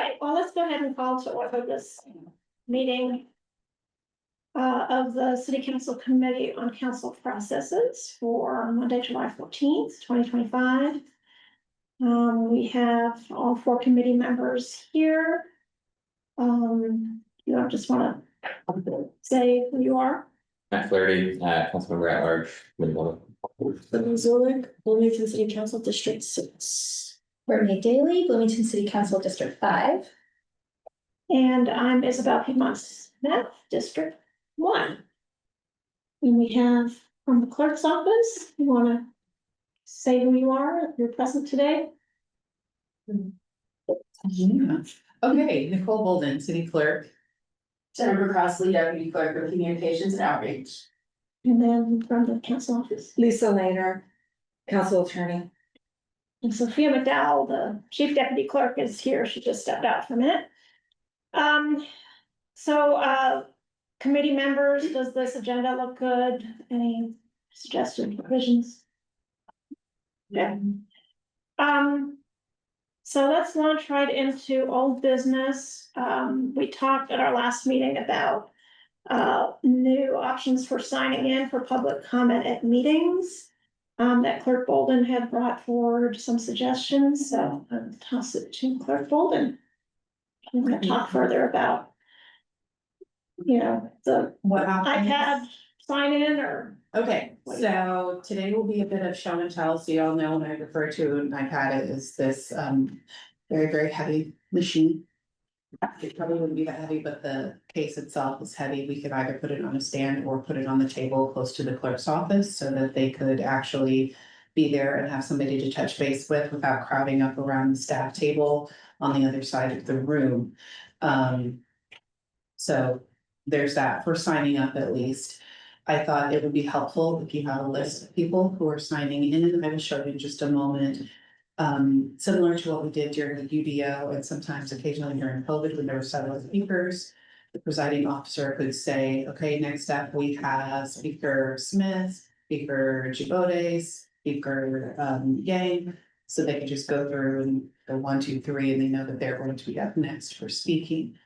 right, well, let's go ahead and call to order this meeting of the City Council Committee on Council Processes for Monday, July 14th, 2025. We have all four committee members here. You just want to say who you are? Matt Flaherty, Councilmember at Large, Bloomington. Zulik, Bloomington City Council District 6. Renee Daly, Bloomington City Council District 5. And I'm Isabel Piedmont Smith, District 1. And we have from the clerk's office, you want to say who you are, you're present today? Yeah. Okay, Nicole Bolden, City Clerk. Jennifer Crossley, Deputy Clerk of Communications and Outreach. And then from the council office, Lisa Laner, Council Attorney. and Sophia McDowell, the Chief Deputy Clerk, is here. She just stepped out for a minute. Committee members, does this agenda look good? Any suggested provisions? Yeah. So let's launch right into old business. We talked at our last meeting about new options for signing in for public comment at meetings. That Clerk Bolden had brought forward some suggestions, so I'll toss it to Clerk Bolden. I'm gonna talk further about, the What happens? iPad sign in or. Okay, so today will be a bit of show and tell, so y'all know when I refer to an iPad, it is this very, very heavy machine. It probably wouldn't be that heavy, but the case itself is heavy. We could either put it on a stand or put it on the table close to the clerk's office so that they could actually be there and have somebody to touch base with without crowding up around the staff table on the other side of the room. So there's that for signing up at least. I thought it would be helpful if you have a list of people who are signing in. I will show you in just a moment. Similar to what we did during the UDO and sometimes occasionally during COVID when there were several speakers. The presiding officer could say, okay, next up we have Speaker Smith, Speaker Gibotes, Speaker Yang. So they could just go through and go 1, 2, 3, and they know that they're going to be up next for speaking.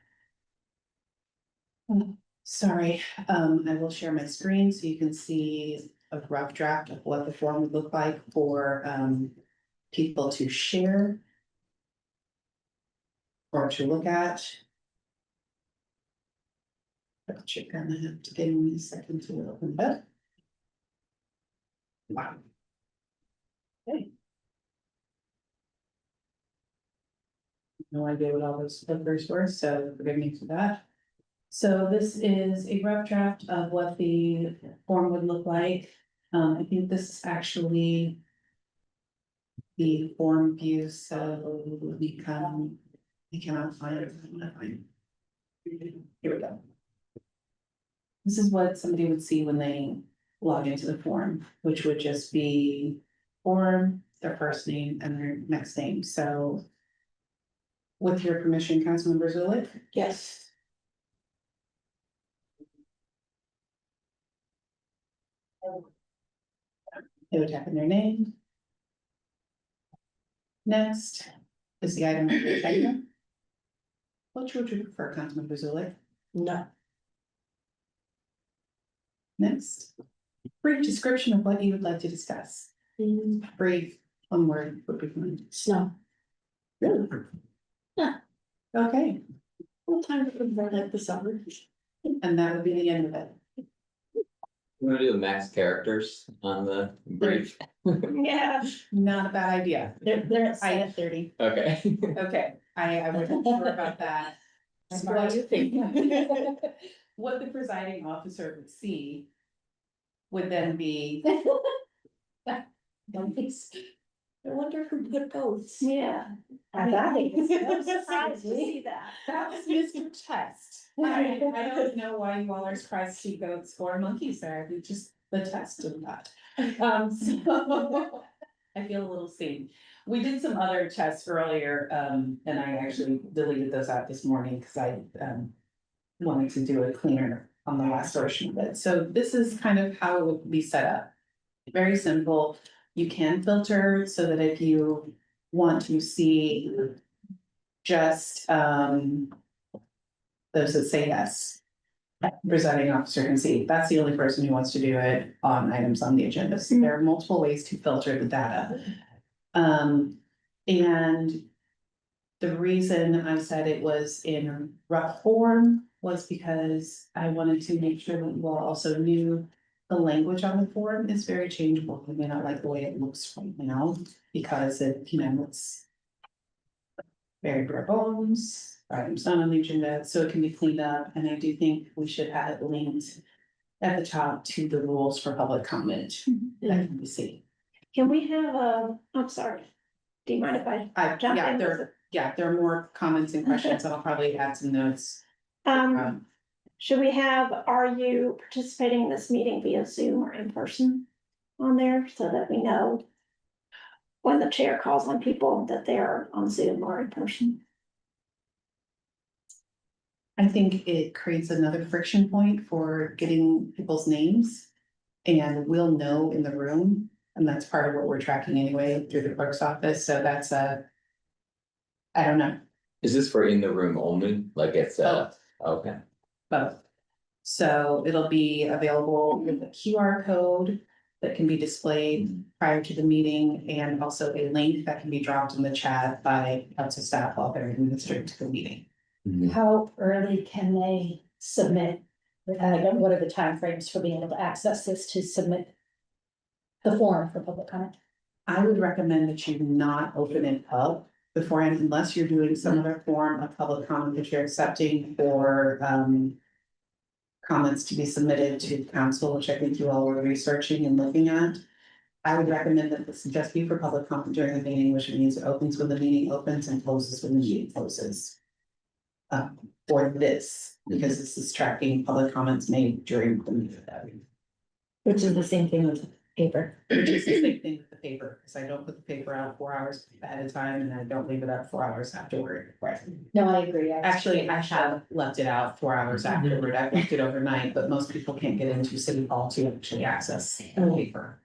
Sorry, I will share my screen so you can see a rough draft of what the form would look like for people to share or to look at. But you're gonna have to give me a second to open it up. Wow. Okay. No idea what all those numbers were, so forgive me for that. So this is a rough draft of what the form would look like. I think this is actually the form view, so I cannot find it. Here we go. This is what somebody would see when they log into the form, which would just be form, their first name and their next name. So with your permission, Councilmember Zulik? Yes. They would type in their name. Next is the item of the agenda. Which would you prefer, Councilmember Zulik? No. Next, brief description of what you would like to discuss. Brief, one word would be fine. Snow. Really? Yeah. Okay, What time would it be like the summer? and that would be the end of it. You wanna do the max characters on the brief? Yeah. Not a bad idea. They're I at 30. Okay. Okay, I wasn't sure about that. That's what I would think. What the presiding officer would see would then be, Don't be I wonder who put those. Yeah. At that age. I'm surprised to see that. that was Mr. Test. I don't know why you all are surprised to see goats or monkeys there, we just, the test did that. So I feel a little seen. We did some other tests earlier, and I actually deleted those out this morning because I wanted to do it cleaner on the last version of it. So this is kind of how it would be set up. Very simple. You can filter so that if you want to see just, those that say yes. Presiding officer can see, that's the only person who wants to do it on items on the agenda. So there are multiple ways to filter the data. And the reason I said it was in rough form was because I wanted to make sure that you all also knew the language on the form is very changeable. You may not like the way it looks right now because it's very bare bones, items not on the agenda, so it can be cleaned up. And I do think we should have it linked at the top to the rules for public comment that can be seen. Can we have I'm sorry, do you mind if I jump Yeah, in? there are more comments and questions, and I'll probably add some notes. Should we have, are you participating in this meeting via Zoom or in person on there so that we know when the chair calls on people that they're on Zoom or in person? I think it creates another friction point for getting people's names. And we'll know in the room, and that's part of what we're tracking anyway through the clerk's office, so that's I don't know, Is this for in the room only? Like it's okay. both. So it'll be available with a QR code that can be displayed prior to the meeting, and also a link that can be dropped in the chat by council staff while they're administering to the meeting. How early can they submit? What are the timeframes for being able to access this to submit the form for public comment? I would recommend that you not open it up beforehand unless you're doing some other form of public comment that you're accepting for comments to be submitted to council, which I think you all were researching and looking at. I would recommend that this just be for public comment during the meeting, which means it opens when the meeting opens and closes when the meeting closes. For this, because this is tracking public comments made during the meeting. Which is the same thing with paper. Which is the same thing with the paper, because I don't put the paper out 4 hours ahead of time and I don't leave it out 4 hours afterward. Right. No, I agree. Actually, I have left it out 4 hours afterward. I've left it overnight, but most people can't get into City Hall to actually access the paper.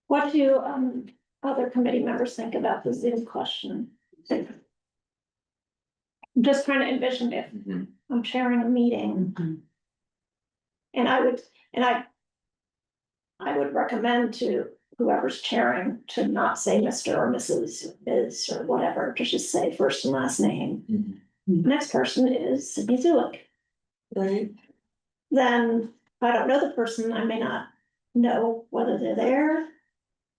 What do other committee members think about the Zoom question? I'm just trying to envision if I'm chairing a meeting. And I would recommend to whoever's chairing to not say Mr. or Mrs. Ms. or whatever, to just say first and last name. Next person is Sydney Zulik. Right. Then if I don't know the person, I may not know whether they're there,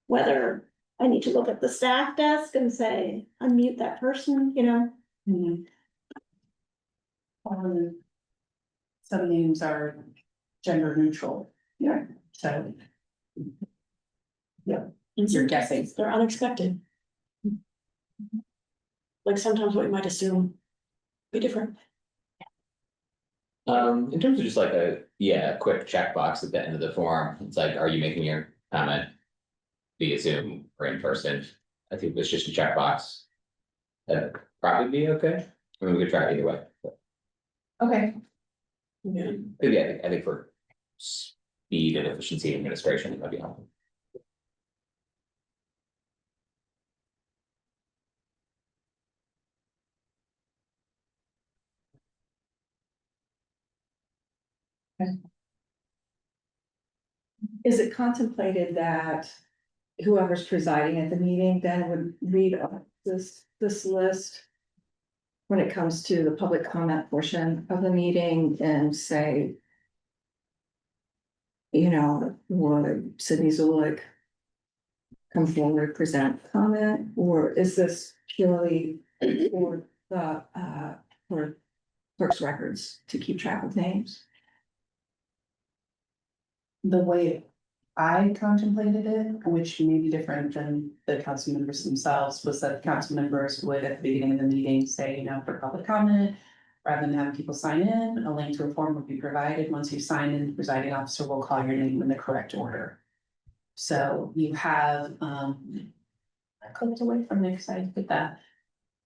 whether I need to look at the staff desk and say, unmute that person, Some names are gender neutral. Yeah. So And You're guessing. they're unexpected. Like sometimes what you might assume be different. In terms of just like a quick checkbox at the end of the form, it's like, are you making your comment via Zoom or in person? I think it's just a checkbox. That'd probably be okay. I mean, we could try it either way. But okay, Yeah. yeah, I think for speed and efficiency of administration, it might be helpful. Is it contemplated that whoever's presiding at the meeting then would read off this list when it comes to the public comment portion of the meeting and say, would Sydney Zulik come forward, present comment, or is this purely for the for clerk's records to keep track of names? the way I contemplated it, which may be different than the council members themselves, was that council members would at the beginning of the meeting say, for public comment. Rather than having people sign in, a link to a form would be provided. Once you sign in, the presiding officer will call your name in the correct order. So you have, I clicked away from there because I did that.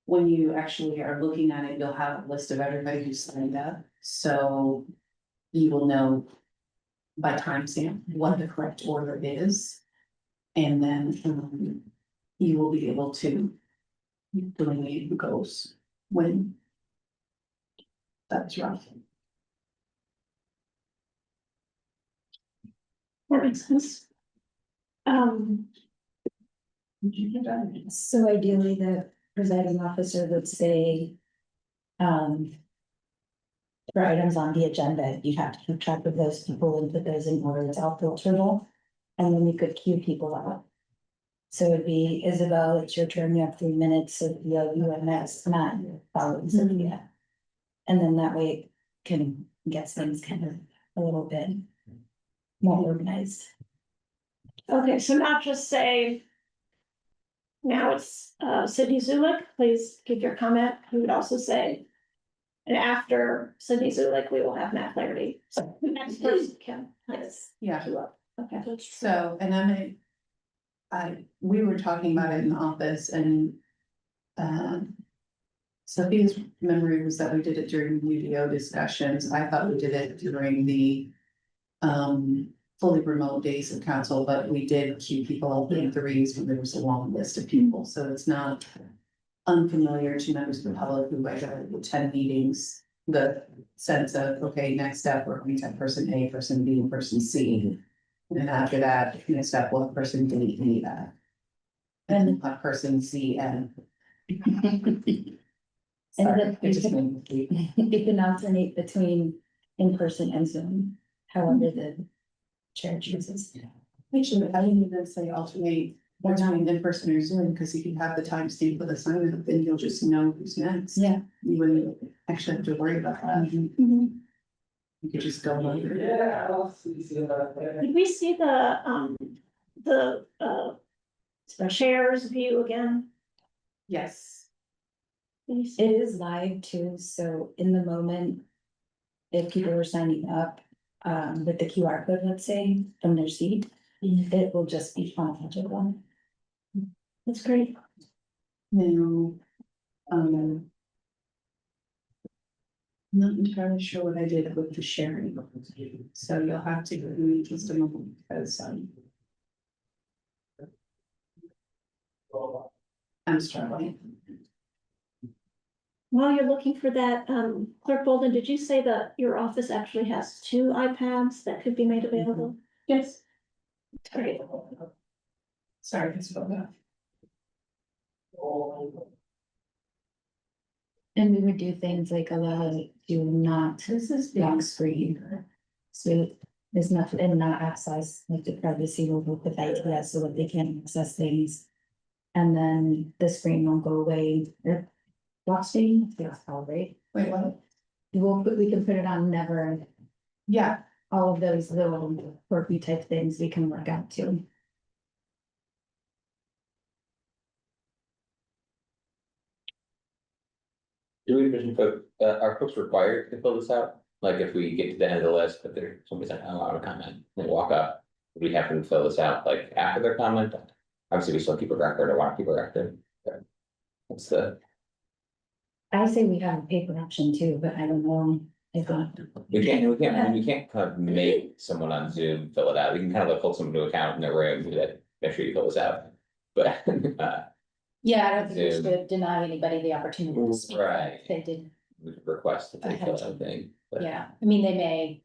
When you actually are looking at it, you'll have a list of everybody who signed up. So you will know by timestamp what the correct order is. And then you will be able to delineate who goes when. That's rough. That makes sense. So ideally, the presiding officer would say, for items on the agenda, you have to keep track of those people and put those in order that's all filterable. And then we could queue people out. So it'd be Isabel, it's your turn, you have 3 minutes, Sophia, you have next, Matt, following Sophia. And then that way it can get things kind of a little bit more organized. Okay, so not just say. Now it's Sydney Zulik, please give your comment. We would also say. And after Sydney Zulik, we will have Matt Flaherty. So the next person can. Yes. Yeah. Okay. So, and we were talking about it in the office and. Sophia's memory was that we did it during UDO discussions. I thought we did it during the. Fully remote days of council, but we did queue people in threes when there was a long list of people, so it's not. Unfamiliar to members of the public who regularly attend meetings, the sense of, okay, next step, we're going to have person A, person B, and person C. And after that, next step, we'll have person D, E, F. And then have person C, N. And Sorry, it just made me. You can alternate between in-person and Zoom, however the chair chooses. Actually, I didn't even say alternate between in-person or Zoom, because you can have the time stamp with assignment, then you'll just know who's next. Yeah. You wouldn't actually have to worry about that. Mhm. You could just go over. Did we see the chair's view again? Yes. Did you see? It is live too, so in the moment. If people are signing up, with the QR code, let's say, from their seat, it will just be chronological. That's great. Now, not entirely sure what I did with the sharing, so you'll have to give me just a moment, because, I'm struggling. While you're looking for that, Clerk Bolden, did you say that your office actually has 2 iPads that could be made available? Yes. Great. Sorry, I spoke up. And we would do things like allow it to not lock screen. So there's nothing and not access like the privacy will work with ITS so that they can't access things. And then the screen won't go away, or lock screen, it's called, right? Wait, what? We can put it on never, Yeah, all of those little quirky type things we can work out too. Do we envision are folks required to fill this out? Like if we get to the end of the list, but there's somebody's like, oh, I want to comment, they walk up, we have them fill this out like after their comment? Obviously, we still keep a record, or want to keep a record. But what's the, I say we have a paper option too, but I don't know if we can't kind of make someone on Zoom fill it out, we can kind of like hold someone to account in their room, that, make sure you fill this out. But, Yeah, I don't think we Zoom. should deny anybody the opportunity to speak. Right. If they did, we could request that they Ahead fill of out a thing, but. yeah, I mean, they may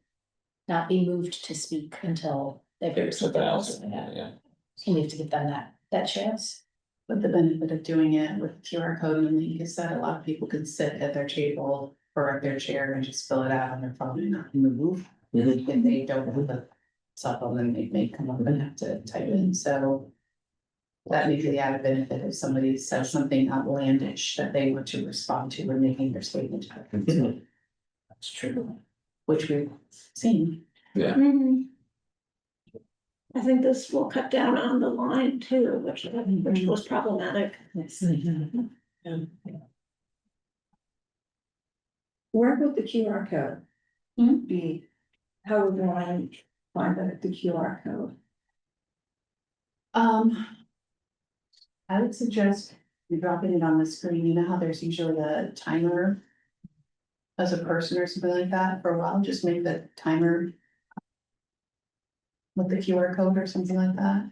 not be moved to speak until they've Maybe heard something something else, else. yeah. So we have to give them that chance. but the benefit of doing it with QR code and link is that a lot of people can sit at their table or at their chair and just fill it out on their phone and not move. Mhm. If they don't have a cell phone, then they may come up and have to type in, so. That may be the added benefit if somebody says something outlandish that they want to respond to when making their statement. That's true. Which we've seen. Yeah, Mhm. I think this will cut down on the line too, which was problematic. Yes. Where would the QR code be? How would one find the QR code? I would suggest you dropping it on the screen, you know how there's usually a timer. As a person or something like that, for a while, just make the timer. With the QR code or something like that,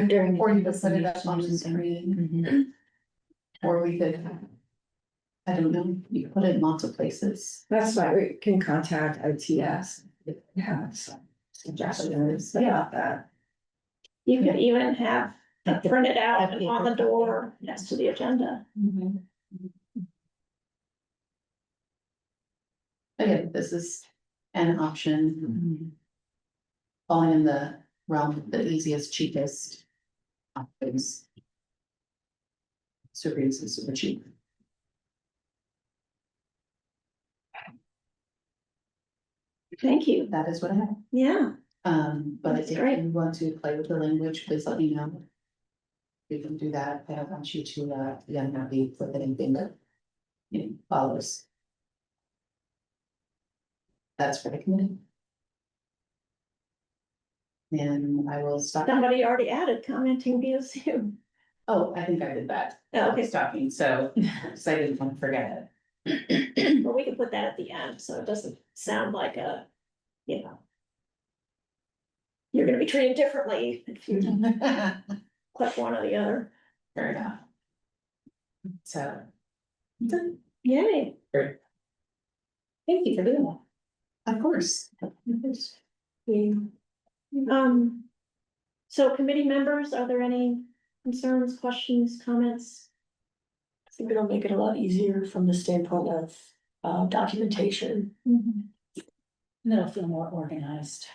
During or you could put it listening up on the or something. screen. Or we could, I don't know, you put it in lots of places. That's why we can contact ITS if you have some suggestions about that. You could Yeah. even have it printed out A and on the paper door next to the agenda. Again, this is an option. Falling in the realm of the easiest, cheapest. Options. Super easy, super cheap. Thank you. That is what I have. Yeah, But That's if great. you want to play with the language, please let me know. We can do that. I don't want you to, be unhappy with anything that. You know, follows. That's for the committee. And I will stop. somebody already added commenting via Zoom. Oh, I think I did that. Oh, okay. Stopping, so, I didn't want to forget it. But we can put that at the end, so it doesn't sound like a, you know. You're gonna be treated differently if you click one or the other. Fair enough. So. Yay. Great. Thank you for doing that. Of course. So committee members, are there any concerns, questions, comments? I think it'll make it a lot easier from the standpoint of documentation. And it'll feel more organized,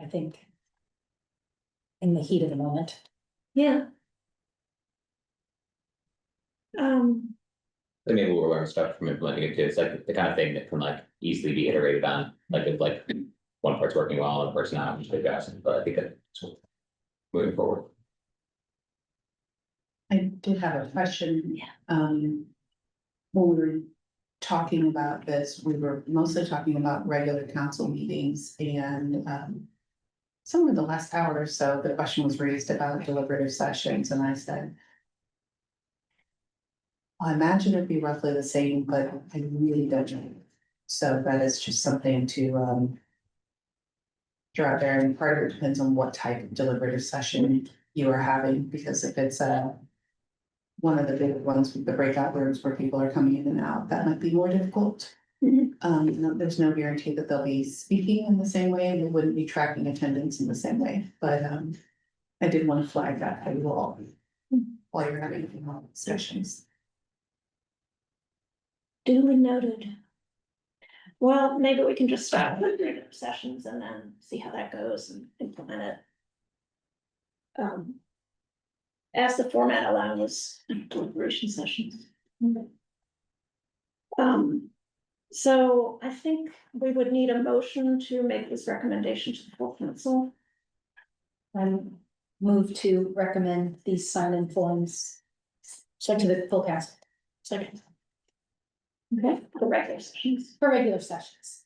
I think. In the heat of the moment. Yeah. Then maybe we'll learn stuff from implementing it too. It's like the kind of thing that can like easily be iterated on, like if like one part's working well and the person not, just adjust, but I think that's moving forward. I did have a question. Yeah. When we were talking about this, we were mostly talking about regular council meetings and, somewhere in the last hour or so, the question was raised about deliberative sessions, and I said, I imagine it'd be roughly the same, but I really don't know. So that is just something to, draw out there, and part of it depends on what type of deliberative session you are having, because if it's one of the big ones with the breakout rooms where people are coming in and out, that might be more difficult. There's no guarantee that they'll be speaking in the same way, and they wouldn't be tracking attendance in the same way, but I did want to flag that for you all while you're having discussions. Duly noted. Well, maybe we can just start with regular sessions and then see how that goes and implement it. As the format allows deliberation sessions. So I think we would need a motion to make this recommendation to the full council. Move to recommend these sign-in forms. So to the full council. Second. Okay, for regular sessions. For regular sessions.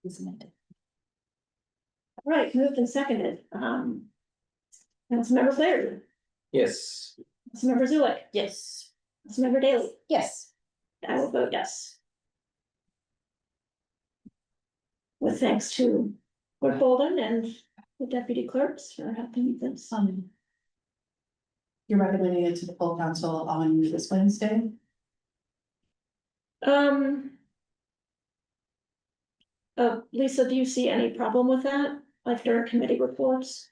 Is amended. All right, moved and seconded. Councilmember Flaherty, Yes. Councilmember Zulik, Yes. Councilmember Daley, Yes. I will vote yes. With thanks to Clerk Bolden and the deputy clerks for helping with this. You're recommending it to the full council on this Wednesday? Lisa, do you see any problem with that, like during committee reports?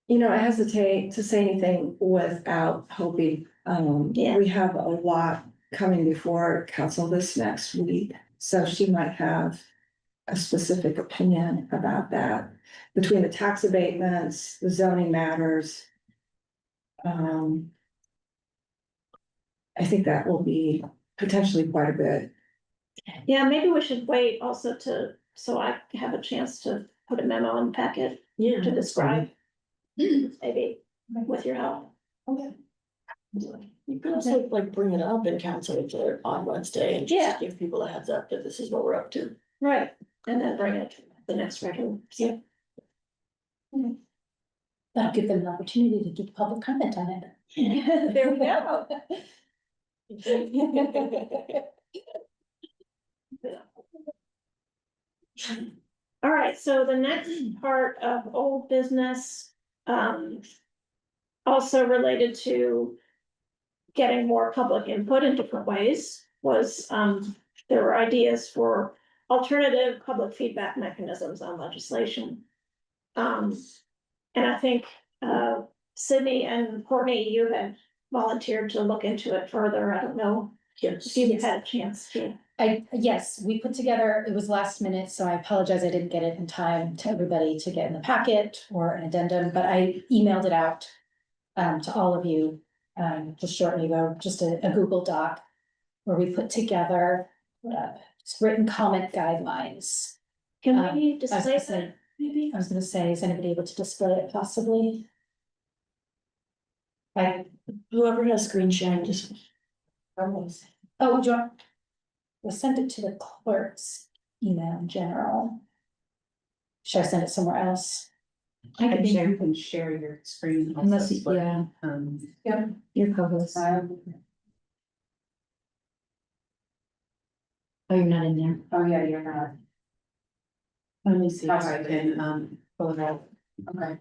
You know, I hesitate to say anything without hoping, Yeah. we have a lot coming before council this next week. So she might have a specific opinion about that, between the tax abatements, the zoning matters. I think that will be potentially quite a bit. Yeah, maybe we should wait also so I have a chance to put a memo in the packet Yeah. to describe. Maybe with your help. Okay. You can also like bring it up in council on Wednesday and Yeah. just give people a heads up that this is what we're up to. Right, and then bring it to the next regular. Yeah. That'll give them an opportunity to give public comment on it. There we go. All right, so the next part of old business, also related to getting more public input in different ways was, there were ideas for alternative public feedback mechanisms on legislation. And I think, Sydney and Courtney, you had volunteered to look into it further. I don't know if you had a chance to. Yes, we put together, it was last minute, so I apologize, I didn't get it in time to everybody to get in the packet or an addendum, but I emailed it out to all of you, just shortly ago, just a Google Doc where we put together, written comment guidelines. Can Um, we I was display gonna that, say- maybe? I was gonna say, is anybody able to display it possibly? Whoever has screen sharing, just. Oh, do you want? We'll send it to the clerk's email in general. Should I send it somewhere else? I think you can share your screen. also, Unless, but, yeah, your co-host. Oh, you're not in there. Oh, yeah, you're not, Let me see if I can, pull it out. okay.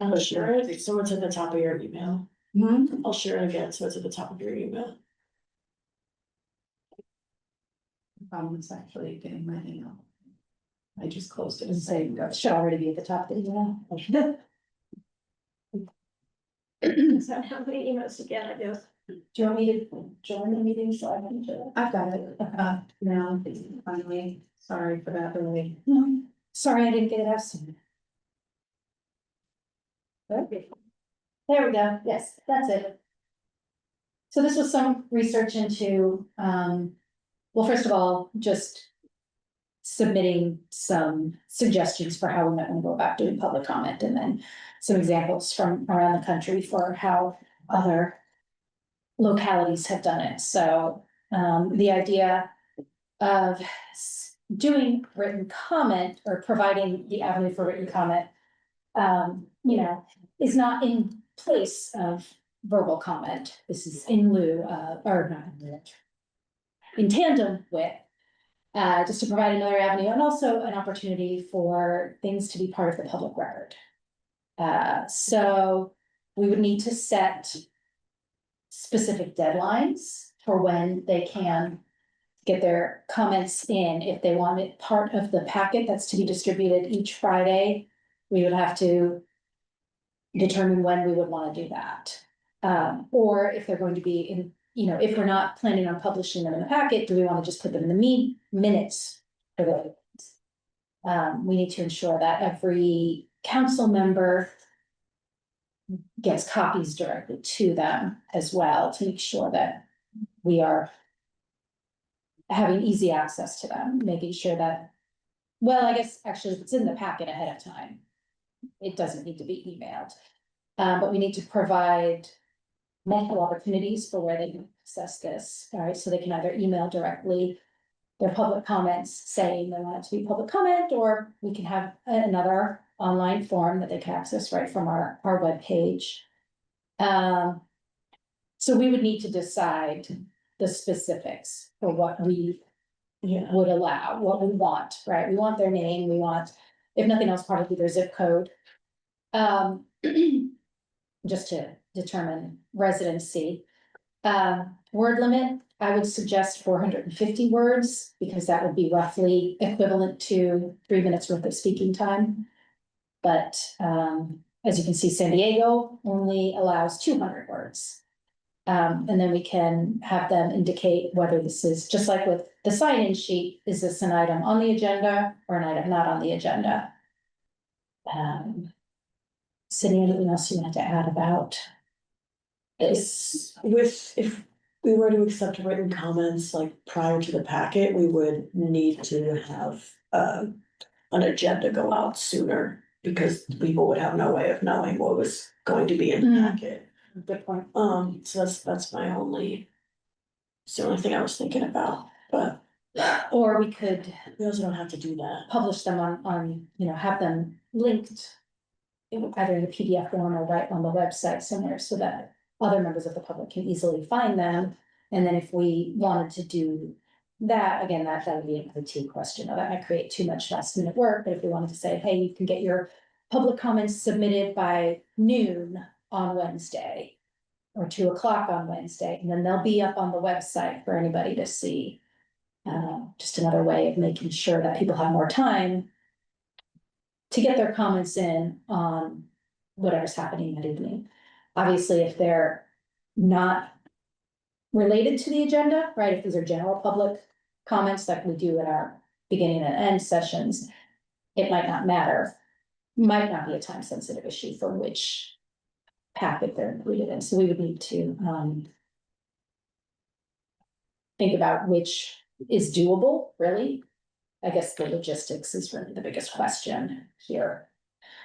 I'll share it, so it's at the top of your email. I'll share it again, so it's at the top of your email. The problem is actually getting my email. I just closed it. Doesn't say, it should already be at the top of the email. So how many emails to get, I guess? Do you want me to join the meeting so I can do it? I've got it, now, finally, sorry for that, really. No, sorry, I didn't get it out soon. Okay. There we go, yes, that's it. So this was some research into, well, first of all, just submitting some suggestions for how we might want to go about doing public comment, and then some examples from around the country for how other localities have done it. So, the idea of doing written comment or providing the avenue for written comment, you know, is not in place of verbal comment. This is in lieu of, or not in lieu, in tandem with, just to provide another avenue and also an opportunity for things to be part of the public record. So we would need to set specific deadlines for when they can get their comments in. If they want it part of the packet that's to be distributed each Friday, we would have to determine when we would want to do that. Or if they're going to be in, you know, if we're not planning on publishing them in the packet, do we want to just put them in the minutes for the? We need to ensure that every council member gets copies directly to them as well, to make sure that we are having easy access to them, making sure that, well, I guess actually if it's in the packet ahead of time, it doesn't need to be emailed. But we need to provide multiple opportunities for where they can access this, all right, so they can either email directly their public comments saying they want it to be public comment, or we can have another online form that they can access right from our webpage. So we would need to decide the specifics for what we would allow, what we want, right? We want their name, we want, if nothing else, probably their zip code. Just to determine residency. Word limit, I would suggest 450 words, because that would be roughly equivalent to 3 minutes worth of speaking time. But, as you can see, San Diego only allows 200 words. And then we can have them indicate whether this is, just like with the sign-in sheet, is this an item on the agenda or an item not on the agenda? Cindy, anything else you wanted to add about this? If we were to accept written comments like prior to the packet, we would need to have an agenda go out sooner, because people would have no way of knowing what was going to be in the packet. Good point. So that's my only, it's the only thing I was thinking about, but Or we could we also don't have to do that. publish them on, you know, have them linked either in a PDF form or right on the website somewhere, so that other members of the public can easily find them. And then if we wanted to do that, again, that would be a IT question, that might create too much last minute work. But if we wanted to say, hey, you can get your public comments submitted by noon on Wednesday, or 2 o'clock on Wednesday, and then they'll be up on the website for anybody to see. Just another way of making sure that people have more time to get their comments in on whatever's happening that evening. Obviously, if they're not related to the agenda, right, if these are general public comments like we do at our beginning and end sessions, it might not matter. Might not be a time sensitive issue for which packet they're included in, so we would need to think about which is doable, really. I guess the logistics is really the biggest question here.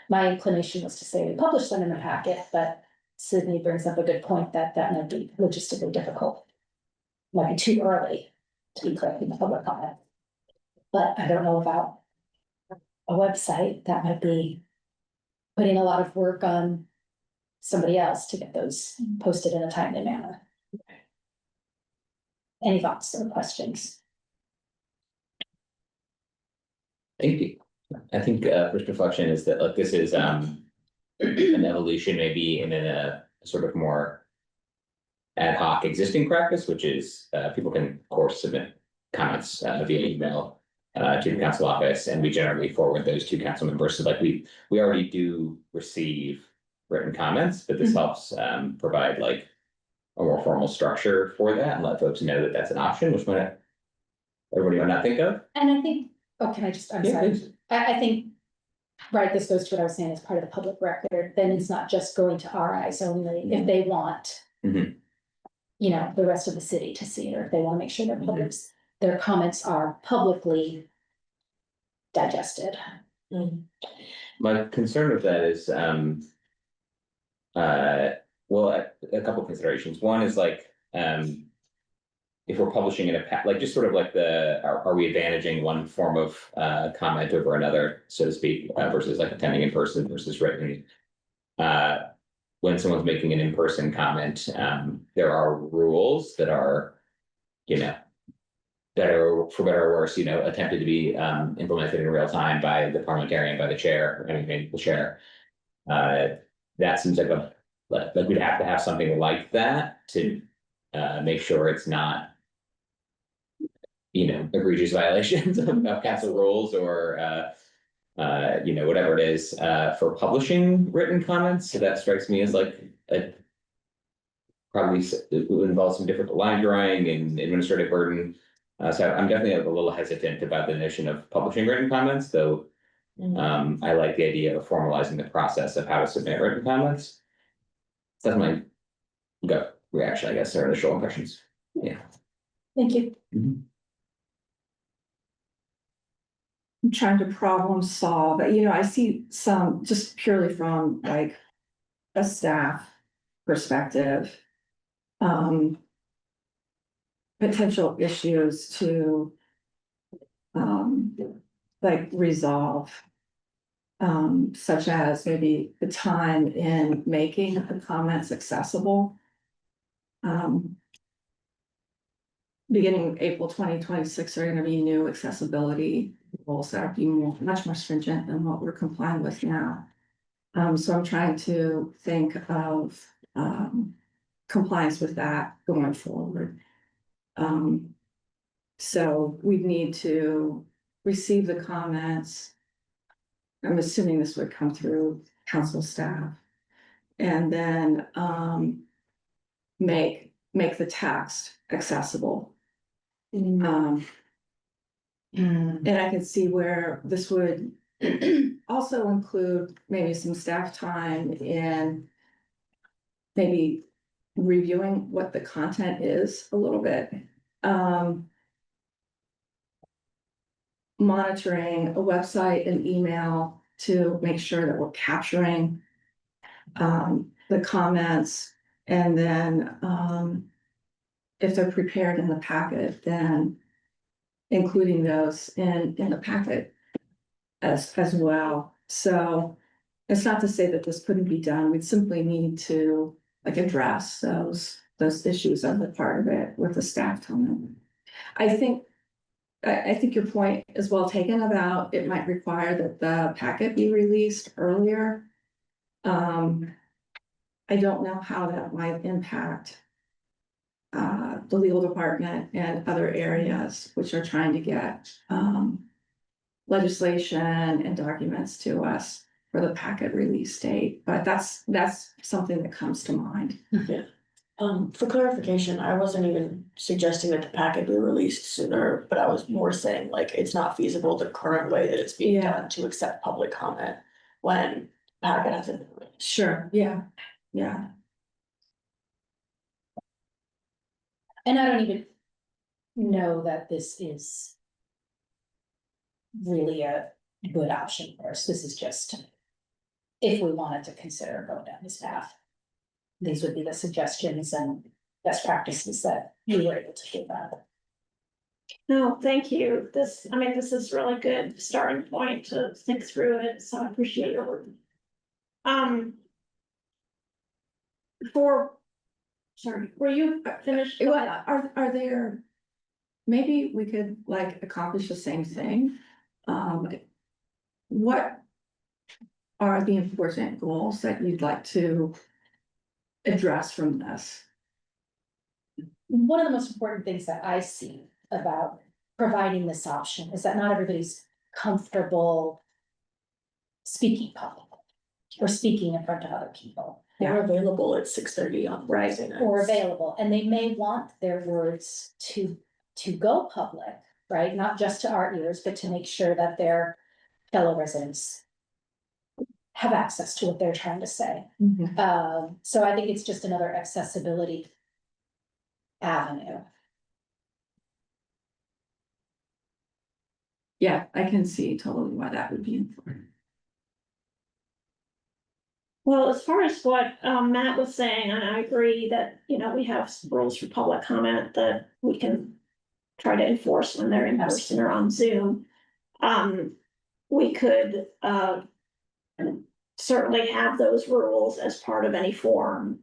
My inclination was to say we publish them in the packet, but Sydney brings up a good point that that might be logistically difficult. Might be too early to be collecting the public comment. But I don't know about a website that might be putting a lot of work on somebody else to get those posted in a timely manner. Any thoughts or questions? Thank you. I think first reflection is that like this is an evolution maybe in a sort of more ad hoc existing practice, which is people can of course submit comments via email to the council office, and we generally forward those to council members. So like we already do receive written comments, but this helps provide like a more formal structure for that and let folks know that that's an option, which might everybody might not think of. And I think, oh, can I just, I'm Yeah, sorry, please. I think, right, this goes to what I was saying as part of the public record, then it's not just going to our eyes only, if they want. Mhm. You know, the rest of the city to see, or if they wanna make sure their comments are publicly digested. My concern with that is well, a couple of considerations. One is like if we're publishing in a like just sort of like are we advantaging one form of comment over another, so to speak, versus like attending in person versus written. When someone's making an in-person comment, there are rules that are, you know, that are, for better or worse, you know, attempted to be implemented in real time by the parliamentarian, by the chair, I mean, the chair. That seems like we'd have to have something like that to make sure it's not, you know, egregious violations of council rules or you know, whatever it is for publishing written comments. So that strikes me as like probably it would involve some difficult line drawing and administrative burden. So I'm definitely a little hesitant about the notion of publishing written comments, though. I like the idea of formalizing the process of how to submit written comments. That's my gut reaction, I guess, or initial impressions. Yeah. Thank you. I'm trying to problem solve, but I see some just purely from like a staff perspective. Potential issues to like resolve. Such as maybe the time in making the comments accessible. Beginning April 2026 are gonna be new accessibility rules that are much more stringent than what we're complying with now. So I'm trying to think of compliance with that going forward. So we need to receive the comments. I'm assuming this would come through council staff. And then make the text accessible. And I can see where this would also include maybe some staff time in maybe reviewing what the content is a little bit. Monitoring a website and email to make sure that we're capturing the comments, and then if they're prepared in the packet, then including those in the packet as well. So it's not to say that this couldn't be done. We'd simply need to like address those issues on the part of it with the staff time. I think your point is well taken about it might require that the packet be released earlier. I don't know how that might impact the legal department and other areas which are trying to get, legislation and documents to us for the packet release date, but that's something that comes to mind. For clarification, I wasn't even suggesting that the packet be released sooner, but I was more saying like it's not feasible the current way that it's being Yeah. done to accept public comment when packet hasn't been released. Sure, yeah, yeah. And I don't even know that this is really a good option for us. This is just if we wanted to consider going down this path. These would be the suggestions and best practices that we were able to give out. No, thank you. This, I mean, this is really good starting point to think through it, so I appreciate your work. For, sorry, were you finished? Well, are there, maybe we could like accomplish the same thing? What are the important goals that you'd like to address from this? One of the most important things that I see about providing this option is that not everybody's comfortable speaking publicly or speaking in front of other people. They're available at 6:30 on Wednesday nights. Or available, and they may want their words to go public, right? Not just to our ears, but to make sure that their fellow residents have access to what they're trying to say. So I think it's just another accessibility avenue. Yeah, I can see totally why that would be important. Well, as far as what Matt was saying, and I agree that, you know, we have some rules for public comment that we can try to enforce when they're in person or on Zoom. We could certainly have those rules as part of any form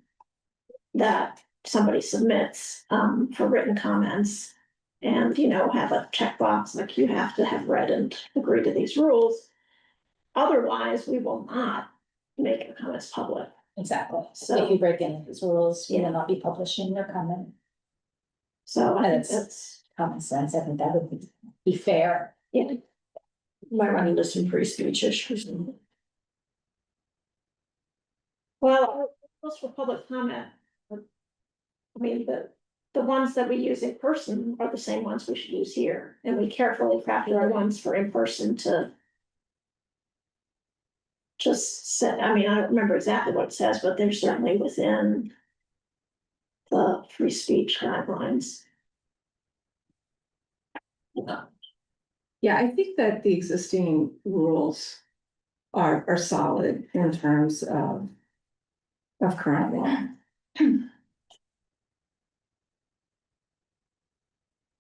that somebody submits for written comments. And, you know, have a checkbox like you have to have read and agree to these rules. Otherwise, we will not make your comments public. Exactly. So- If you break any of these rules, you Yeah. will not be publishing your comment. So I And think it's that's, common sense. I think that would be fair. yeah, Might run into some free speech issues. well, those for public comment. I mean, the ones that we use in person are the same ones we should use here, and we carefully crafted our ones for in person to. Just set, I mean, I don't remember exactly what it says, but they're certainly within. The free speech guidelines. Yeah, I think that the existing rules are solid in terms of current law.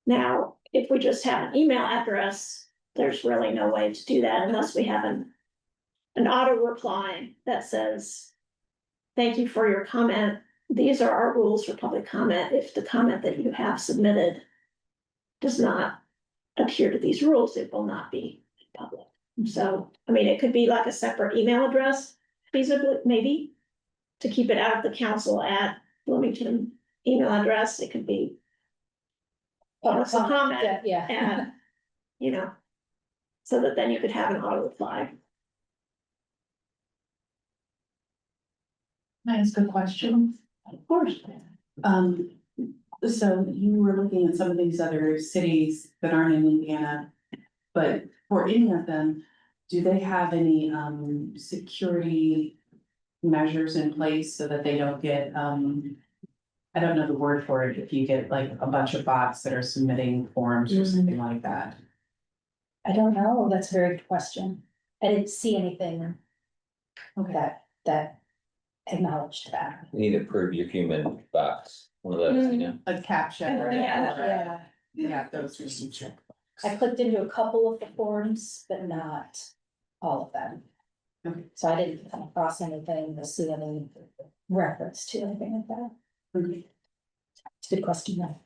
Now, if we just have an email address, there's really no way to do that unless we have an auto reply that says. Thank you for your comment. These are our rules for public comment. If the comment that you have submitted does not adhere to these rules, it will not be public. So, I mean, it could be like a separate email address, feasibly, maybe, to keep it out of the council at Bloomington email address. It could be it's a comment Yeah. and, you know, so that then you could have an auto reply. Can I ask a question? Of course. So you were looking at some of these other cities that aren't in Indiana. But for any of them, do they have any security measures in place so that they don't get I don't know the word for it, if you get like a bunch of bots that are submitting forms or something like that? I don't know. That's a very good question. I didn't see anything that acknowledged that. You need to prove your human box, one of those, you know. A CAPTCHA. or- Yeah. Yeah, those are some check. I clicked into a couple of the forms, but not all of them. Okay. So I didn't come across anything to see any reference to anything like that. Okay. It's a good question though.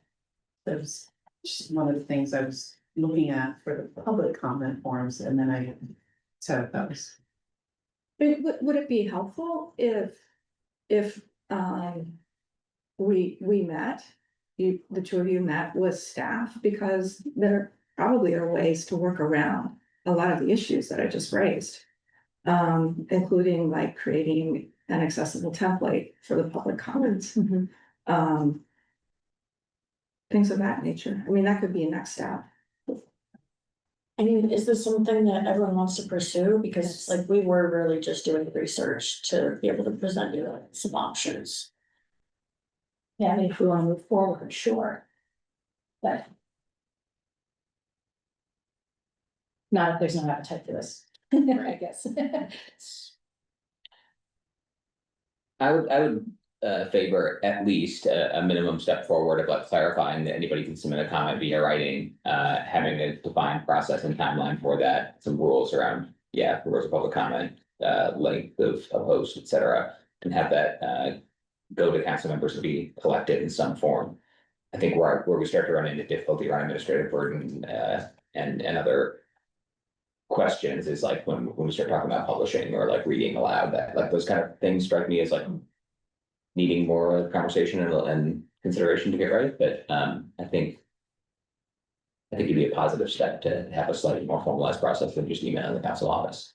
That was just one of the things I was looking at for the public comment forms, and then I set up those. Would it be helpful if we met, the two of you met with staff, because there probably are ways to work around a lot of the issues that I just raised. Including like creating an accessible template for the public comments. Um. Things of that nature. I mean, that could be a next step. I mean, is this something that everyone wants to pursue? Because like we were really just doing research to be able to present you with some options. Yeah, I mean, if we wanna move forward, sure. But. Not if there's no appetite for this, I guess. I would favor at least a minimum step forward of like clarifying that anybody can submit a comment via writing, having a defined process and timeline for that, some rules around, rules of public comment, length of host, et cetera, and have that go to council members to be collected in some form. I think where we start to run into difficulty around administrative burden and other questions is like when we start talking about publishing or like reading aloud, that like those kind of things strike me as like needing more conversation and consideration to get right, but I think it'd be a positive step to have a slightly more formalized process than just emailing the council office.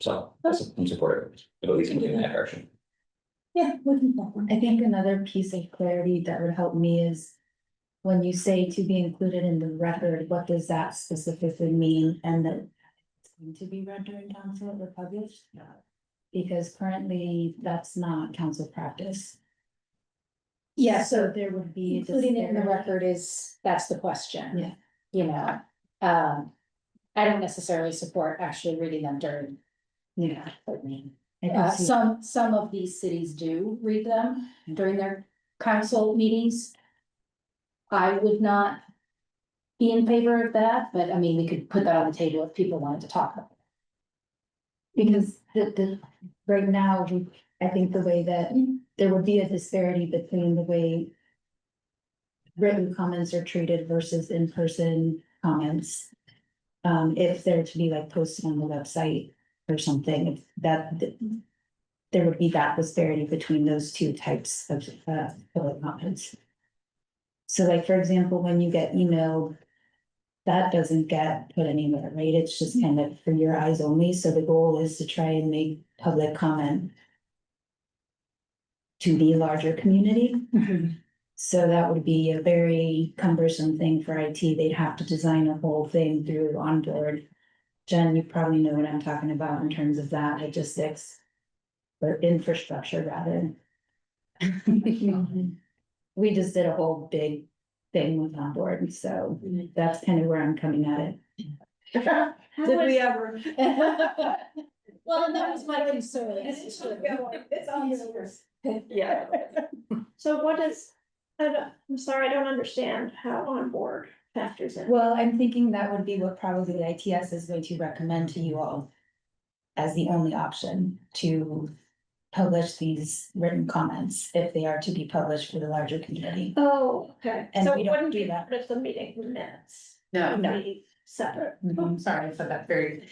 So I'm supportive of at least moving in that direction. Yeah, I think another piece of clarity that would help me is when you say to be included in the record, what does that specifically mean? And that it's going to be read during council or published? Because currently that's not council practice. yeah, So so there would be. a including it in the disparity. record that's the question. Yeah. You know, I don't necessarily support actually reading them during. Yeah. I can see Some of these cities do read them during their council meetings. I would not be in favor of that, but I mean, we could put that on the table if people wanted to talk about it. because right now, I think the way that there would be a disparity between the way written comments are treated versus in-person comments. If they're to be like posted on the website or something, if that there would be that disparity between those two types of public comments. So like, for example, when you get emailed, that doesn't get put anywhere, right? It's just kind of for your eyes only. So the goal is to try and make public comment to the larger community. So that would be a very cumbersome thing for IT. They'd have to design a whole thing through onboard. Jen, you probably know what I'm talking about in terms of that logistics. Or infrastructure rather. We just did a whole big thing with onboard, so that's kind of where I'm coming at it. Did we ever? Well, and that was my concern. It's on yours. Yeah. So what is, I'm sorry, I don't understand how on board factors in. Well, I'm thinking that would be what probably the ITS is going to recommend to you all. As the only option to publish these written comments if they are to be published for the larger community. Oh, okay, And so we it don't wouldn't do be that. part of the meeting minutes. No, It would be separate. oh, sorry, I said that very.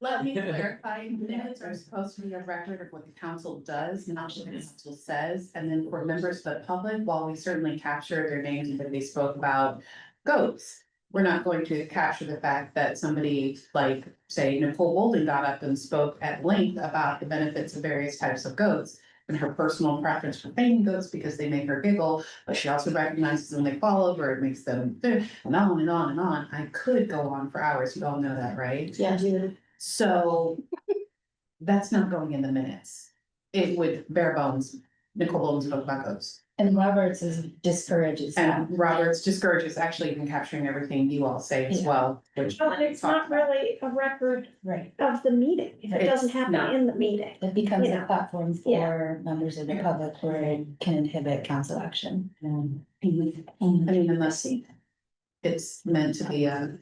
Let me clarify, minutes are supposed to be a record of what the council does, not what the council says, and then for members of the public, while we certainly capture their names and that they spoke about goats. We're not going to capture the fact that somebody like, say, Nicole Bolden got up and spoke at length about the benefits of various types of goats. And her personal preference for feeding goats because they make her giggle, but she also recognizes when they fall over, it makes them, and on and on and on. I could go on for hours, you all know that, right? Yeah, dude. So that's not going in the minutes. It would bare bones, Nicole Bolden spoke about goats. And Roberts is discourages that. And Roberts discourages actually even capturing everything you all say as Yeah. well, which. Well, and it's not really a record Right. of the meeting, if it It's doesn't happen not. in the meeting. It becomes Yeah. a platform for members of the public where it can inhibit council action. I mean, unless it's meant to be a.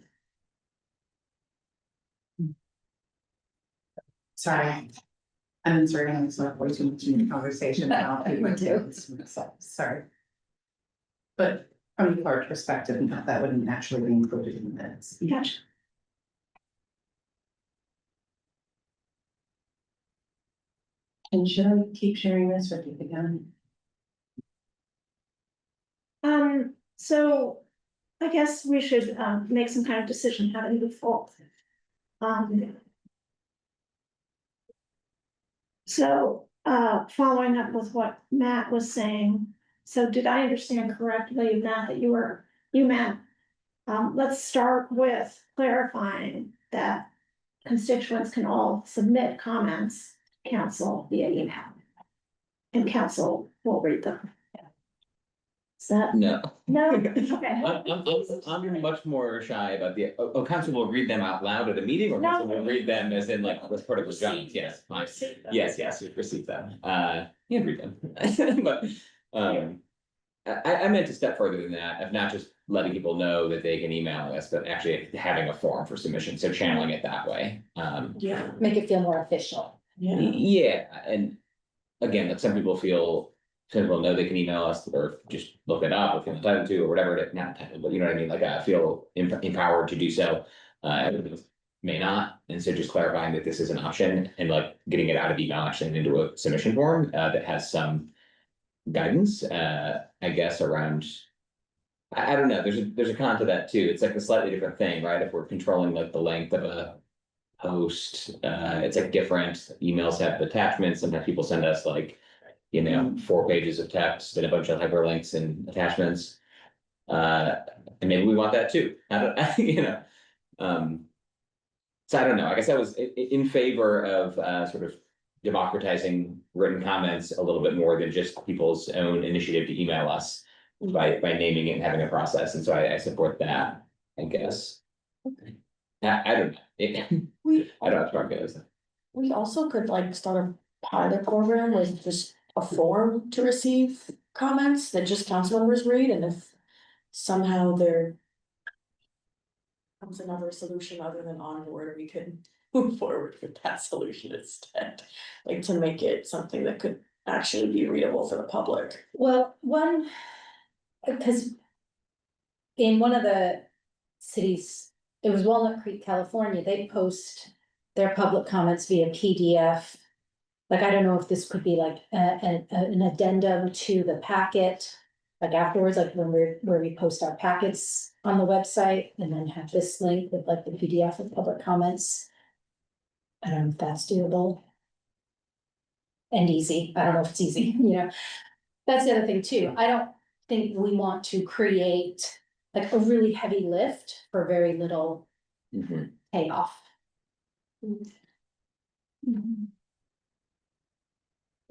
Sorry. I'm inserting myself way too much in the conversation now. Me too. Sorry. But from the clerk perspective, no, that wouldn't naturally be included in the minutes. Gotcha. And should I keep sharing this or keep it down? So I guess we should, make some kind of decision how to move forward. So, following up with what Matt was saying, so did I understand correctly, Matt, that you meant, let's start with clarifying that constituents can all submit comments to council via email. And council will read them. Is that? No. No, okay. I'm much more shy about council will read them out loud at a meeting, or No. council will read them as in like, what's part of the giant, yes, fine. Yes, we've received them, and read them, but, I meant to step further than that, of not just letting people know that they can email us, but actually having a form for submission, so channeling it that way, Yeah. Make it feel more official. Yeah. yeah, and again, like some people know they can email us or just look it up if you're entitled to, or whatever, not entitled, but you know what I mean, like I feel empowered to do so. Everybody may not, and so just clarifying that this is an option and like getting it out of email actually into a submission form that has some guidance, I guess, around. I don't know, there's a con to that too, it's like a slightly different thing, right? If we're controlling like the length of a post, it's like different, emails have attachments, sometimes people send us like, 4 pages of text and a bunch of hyperlinks and attachments. And maybe we want that too, I don't, so I don't know, I guess I was in favor of sort of democratizing written comments a little bit more than just people's own initiative to email us by naming it and having a process, and so I support that, I guess. I don't know. I don't have strong feelings. We also could like start a pilot program with just a form to receive comments that just council members read, and if somehow there comes another solution other than onboard, we could move forward with that solution instead. Like to make it something that could actually be readable for the public. Well, because in one of the cities, it was Walnut Creek, California, they post their public comments via PDF. Like, I don't know if this could be like an addendum to the packet, like afterwards, like where we post our packets on the website, and then have this link with like the PDF of public comments. I don't know if that's doable. And easy, I don't know if it's easy, That's the other thing too, I don't think we want to create like a really heavy lift for very little Mhm. payoff.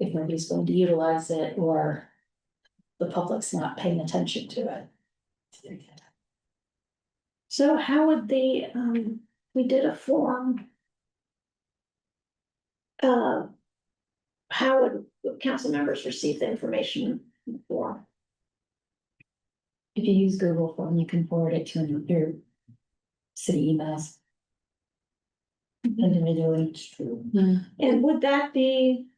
If nobody's going to utilize it, or the public's not paying attention to it. So how would we did a form. How would the council members receive the information in the form? If you use Google form, you can forward it to your city emails. Individually. It's true. And would that be?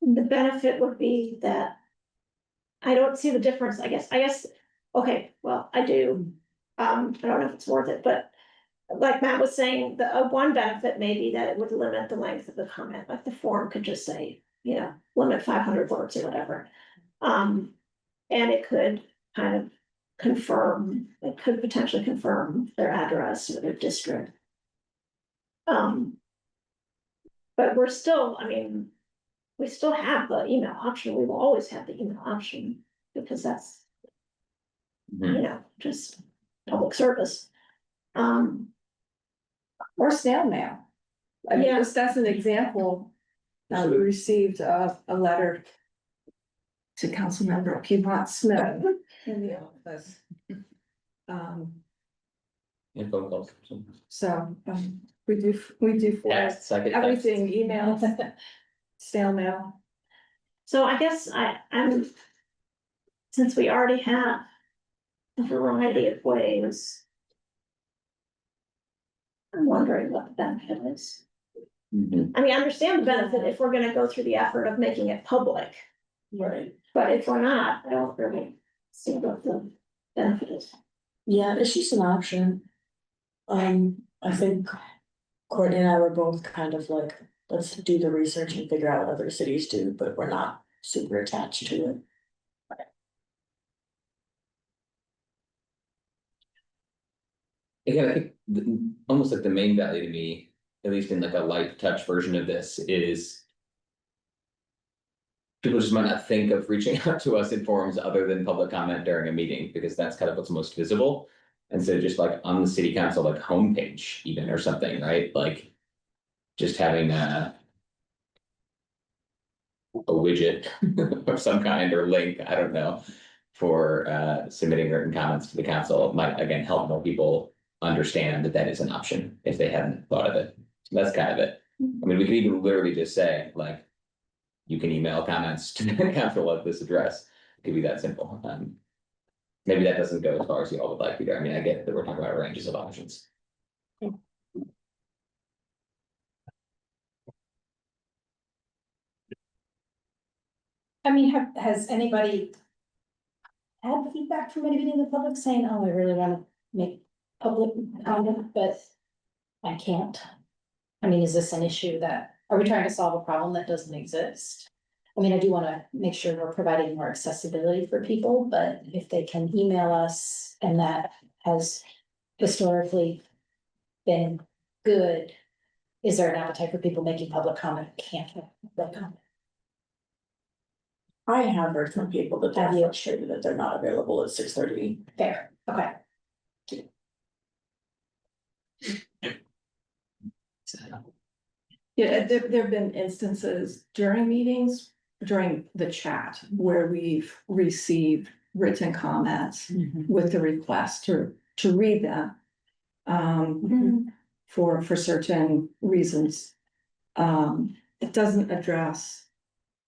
The benefit would be that. I don't see the difference, I guess, okay, well, I do, I don't know if it's worth it, but. Like Matt was saying, the one benefit may be that it would limit the length of the comment, like the form could just say, limit 500 words or whatever. And it could kind of it could potentially confirm their address or their district. But we're still, we still have the email option, we will always have the email option, because that's, just public service. Or snail mail. I mean, Yeah. just as an example, we received a letter to Councilmember Piedmont Smith in the office. And phone calls. So, we do forward Texts, I get texts. everything, emails, snail mail. So I guess I'm. Since we already have a variety of ways. I'm wondering what the benefit is. Mhm. I understand the benefit if we're gonna go through the effort of making it public, Right. but if we're not, I don't really see what the benefit is. Yeah, it's just an option. I think Courtney and I were both kind of like, let's do the research and figure out what other cities do, but we're not super attached to it. Again, I think almost like the main value to me, at least in like a light touch version of this, is. People just might not think of reaching out to us in forums other than public comment during a meeting, because that's kind of what's most visible. And so just like on the city council, like homepage even or something, right? Like. Just having a widget of some kind or link, I don't know. For submitting written comments to the council might again help more people understand that that is an option if they hadn't thought of it. So that's kind of it. I mean, we could even literally just say like. You can email comments to the council at this address. It could be that simple. Maybe that doesn't go as far as you all would like either. I mean, I get that we're talking about ranges of options. I mean, has anybody had feedback from anybody in the public saying, oh, I really wanna make public comment, but I can't? I mean, is this an issue are we trying to solve a problem that doesn't exist? I mean, I do wanna make sure we're providing more accessibility for people, but if they can email us and that has historically been good, is there an appetite for people making public comment? Can't make public comment? I have heard from people that they're Have you? frustrated that they're not available at 6:30. Fair, okay. Yeah, there've been instances during meetings, during the chat, where we've received written comments with the request to read them. For certain reasons. It doesn't address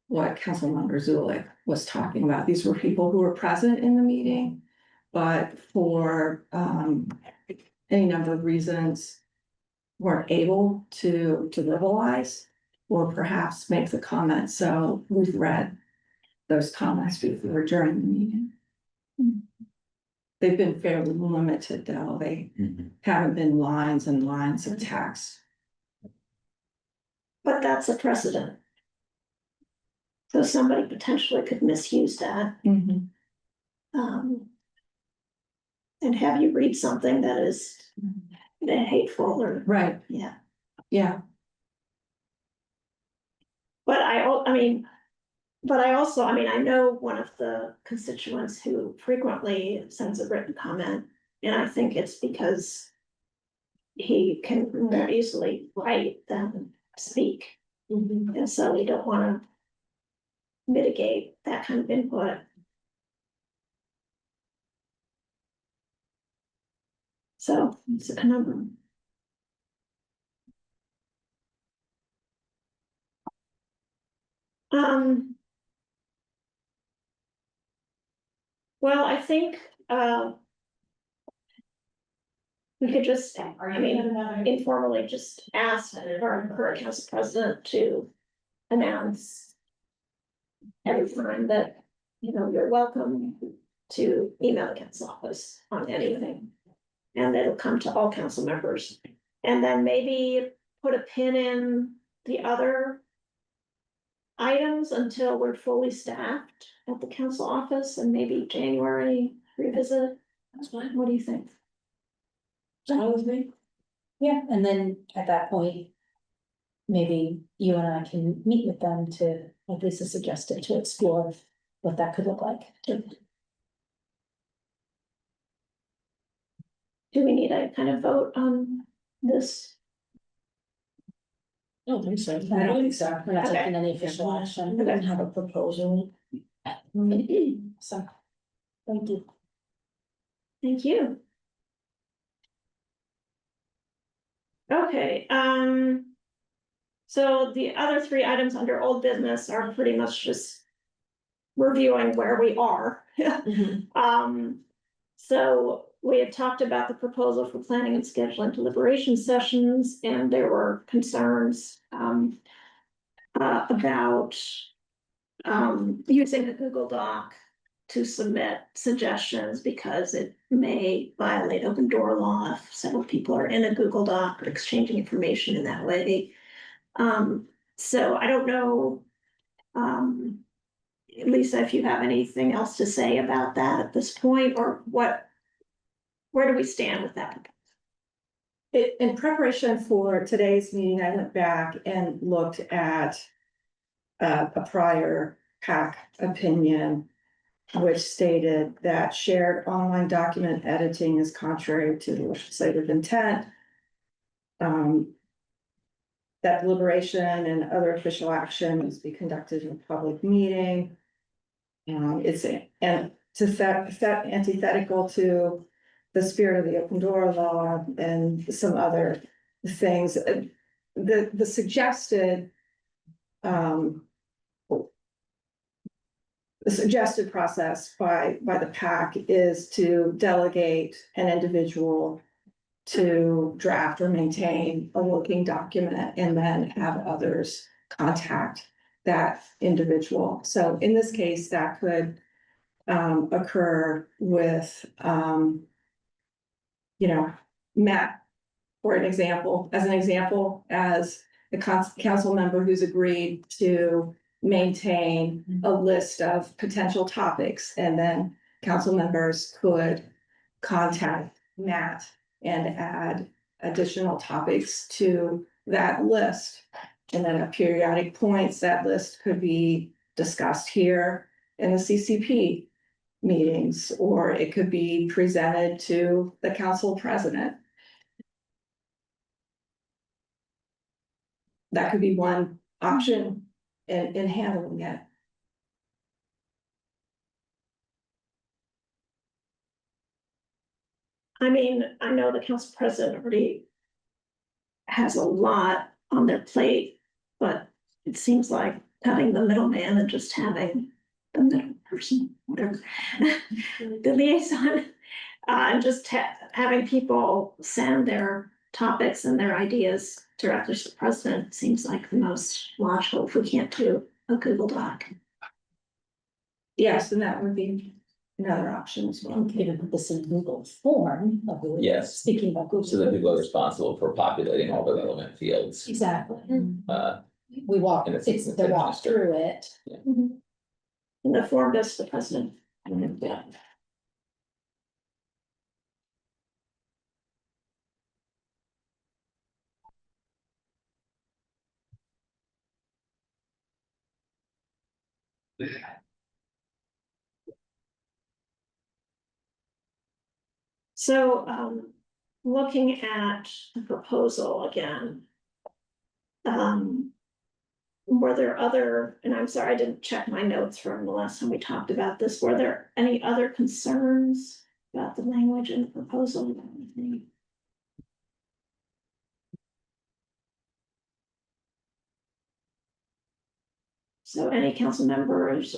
what Councilmember Zulik was talking about. These were people who were present in the meeting, but for any number of reasons weren't able to verbalize or perhaps make the comment. So we've read those comments before during the meeting. They've been fairly limited though. They haven't been lines and lines of text. But that's a precedent. So somebody potentially could misuse that, um. And have you read something that is hateful or, Right, yeah, yeah. but I mean. But I also, I mean, I know one of the constituents who frequently sends a written comment, and I think it's because. He can more easily write than speak, and so we don't wanna. Mitigate that kind of input. So it's a conundrum. Well, I think, we could just, I mean, informally just ask our current council president to announce. Every time that, you're welcome to email the council office on anything. And it'll come to all council members. And then maybe put a pin in the other items until we're fully staffed at the council office, and maybe January revisit. That's fine. What do you think? Fine with me. Yeah, and then at that point, maybe you and I can meet with them to, like Lisa suggested, to explore what that could look like. Do we need a kind of vote on this? I don't think so. I don't think so, we're not Okay. taking any official action. We didn't have a proposal. So, thank you. Thank you. Okay, so the other three items under old business are pretty much just reviewing where we are. So we had talked about the proposal for planning and scheduling deliberation sessions, and there were concerns, about using the Google Doc to submit suggestions because it may violate open door law if several people are in a Google Doc or exchanging information in that way. So I don't know, Lisa, if you have anything else to say about that at this point, or where do we stand with that? In preparation for today's meeting, I went back and looked at a prior PAC opinion, which stated that shared online document editing is contrary to the legislative intent. That deliberation and other official action must be conducted in a public meeting. And to set antithetical to the spirit of the open door law and some other things. The suggested the suggested process by the PAC is to delegate an individual to draft or maintain a working document and then have others contact that individual. So in this case, that could occur with, Matt, for an example, as a council member who's agreed to maintain a list of potential topics, and then council members could contact Matt and add additional topics to that list. And then at periodic points, that list could be discussed here in the CCP meetings, or it could be presented to the council president. That could be one option in handling it. I mean, I know the council president already has a lot on their plate, but it seems like cutting the middleman and just having the middle person, whatever, the liaison, and just having people send their topics and their ideas directly to the president seems like the most logical if we can't do a Google Doc. Yes, and that would be another option as well. We could even put this in Google form. Yes. Speaking about Google. So the people are responsible for populating all the relevant fields. Exactly. And We walk, it's they walk administered. through it. And the form goes to the president. Yeah. So, looking at the proposal again. Were there other, and I'm sorry, I didn't check my notes from the last time we talked about this, were there any other concerns about the language in the proposal? So any council members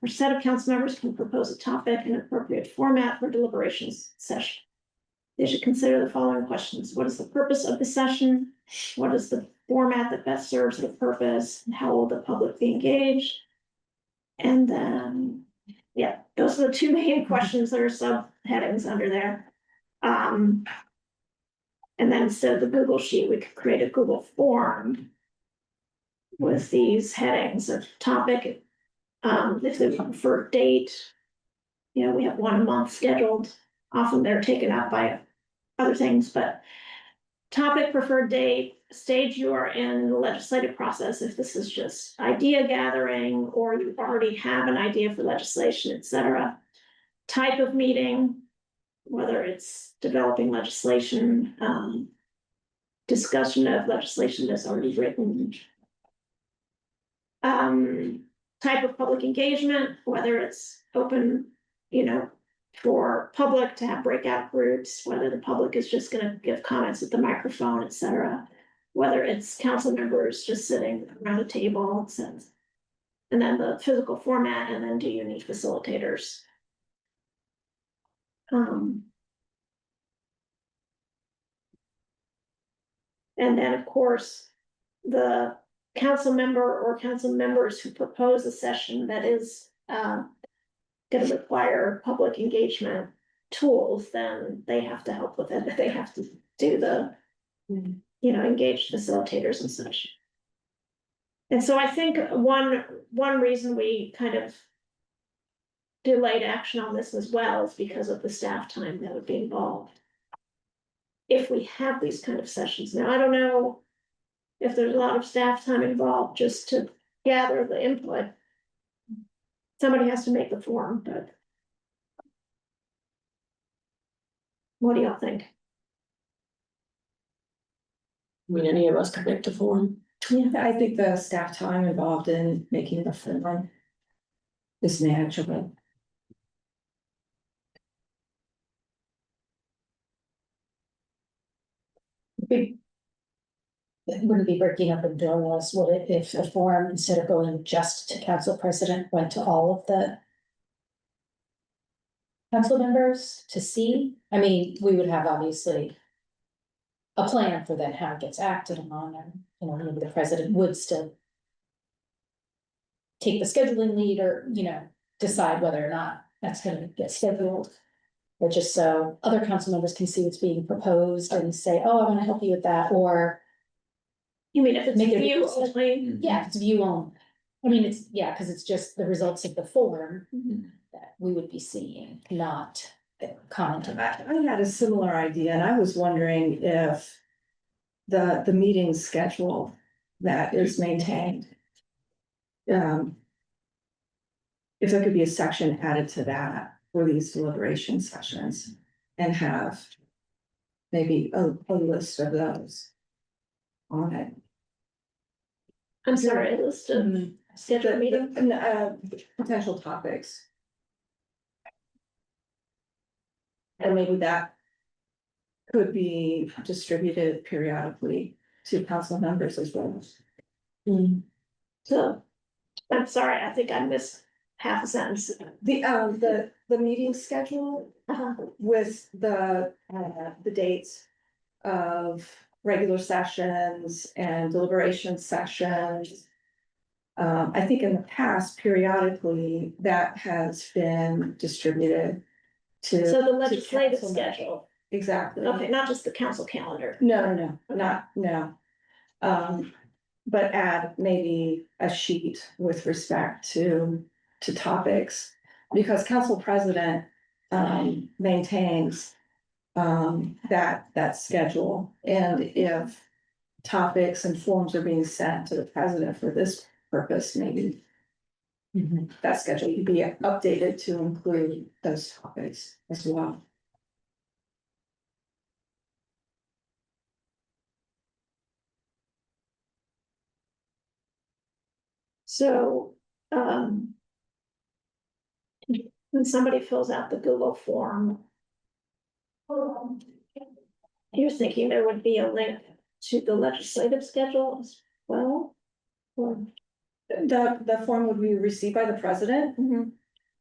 or set of council members can propose a topic in appropriate format for deliberations session. They should consider the following questions. What is the purpose of the session? What is the format that best serves the purpose? And how will the public be engaged? And then, yeah, those are the two main questions that are subheadings under there. And then instead of the Google sheet, we could create a Google form with these headings of topic. If they prefer date, we have one a month scheduled. Often they're taken up by other things, but topic, preferred date, stage you are in the legislative process, if this is just idea gathering, or you already have an idea for legislation, etc. Type of meeting, whether it's developing legislation, discussion of legislation that's already written. Type of public engagement, whether it's open, for public to have breakout groups, whether the public is just gonna give comments at the microphone, etc. Whether it's council members just sitting around a table, and then the physical format, and then do you need facilitators? And then, of course, the council member or council members who propose a session that is gonna require public engagement tools, then they have to help with it, they have to do the, you know, engage facilitators and such. And so I think one reason we kind of delayed action on this as well is because of the staff time that would be involved. If we have these kind of sessions. Now, I don't know if there's a lot of staff time involved just to gather the input. Somebody has to make the form, but. What do y'all think? I mean, any of us could make the form. Yeah, I think the staff time involved in making the form is manageable. It wouldn't be breaking up and doing this, would it, if the form, instead of going just to council president, went to all of the council members to see? I mean, we would have obviously a plan for then how it gets acted on, and, you know, maybe the president would still take the scheduling lead, or, you know, decide whether or not that's gonna get scheduled. But just so other council members can see what's being proposed and say, oh, I wanna help you with that, or, You mean if it's Make it view easy. only? yeah, it's view on. I mean, it's, yeah, cause it's just the results of the form that we would be seeing, not commenting. I had a similar idea, and I was wondering if the meeting schedule that is maintained. If there could be a section added to that for these deliberation sessions and have maybe a list of those on it. I'm sorry, a list of scheduled meetings. Potential topics. And maybe that could be distributed periodically to council members as well. So, I'm sorry, I think I missed half a sentence. The meeting schedule with the dates of regular sessions and deliberation sessions. I think in the past periodically that has been distributed to. So the to legislative council members. schedule, Exactly. okay, not just the council calendar. No, no. But add maybe a sheet with respect to topics, because council president maintains that schedule, and if topics and forms are being sent to the president for this purpose, maybe that schedule could be updated to include those topics as well. So, when somebody fills out the Google form. You're thinking there would be a link to the legislative schedule as well? Or, The form would be received by the president,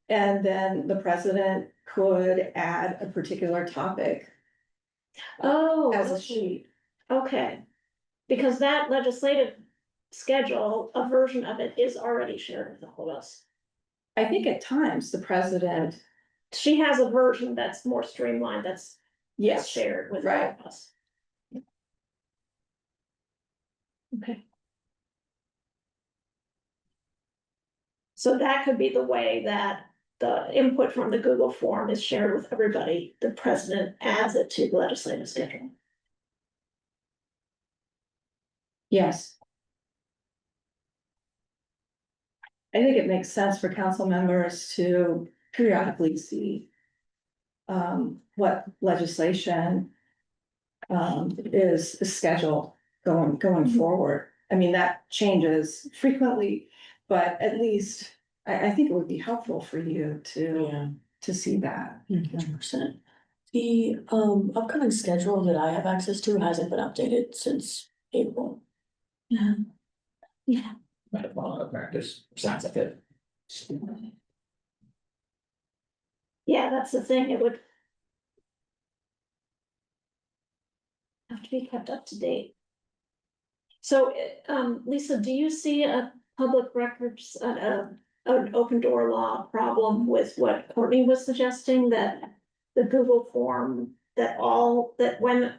and then the president could add a particular topic oh, as a okay. sheet. Okay, because that legislative schedule, a version of it is already shared with all of us. I think at times the president, She has a version that's more streamlined, that's yes, shared with all right. of us. Okay. So that could be the way that the input from the Google form is shared with everybody. The president adds it to the legislative schedule. Yes. I think it makes sense for council members to periodically see what legislation is scheduled going forward. I mean, that changes frequently, but at least I think it would be helpful for you to see that. 100%. The upcoming schedule that I have access to hasn't been updated since April. Yeah. Might have fallen out of practice, sounds like it. Yeah, that's the thing, it would. Have to be kept up to date. So, Lisa, do you see a public records, an open door law problem with what Courtney was suggesting, that the Google form, that when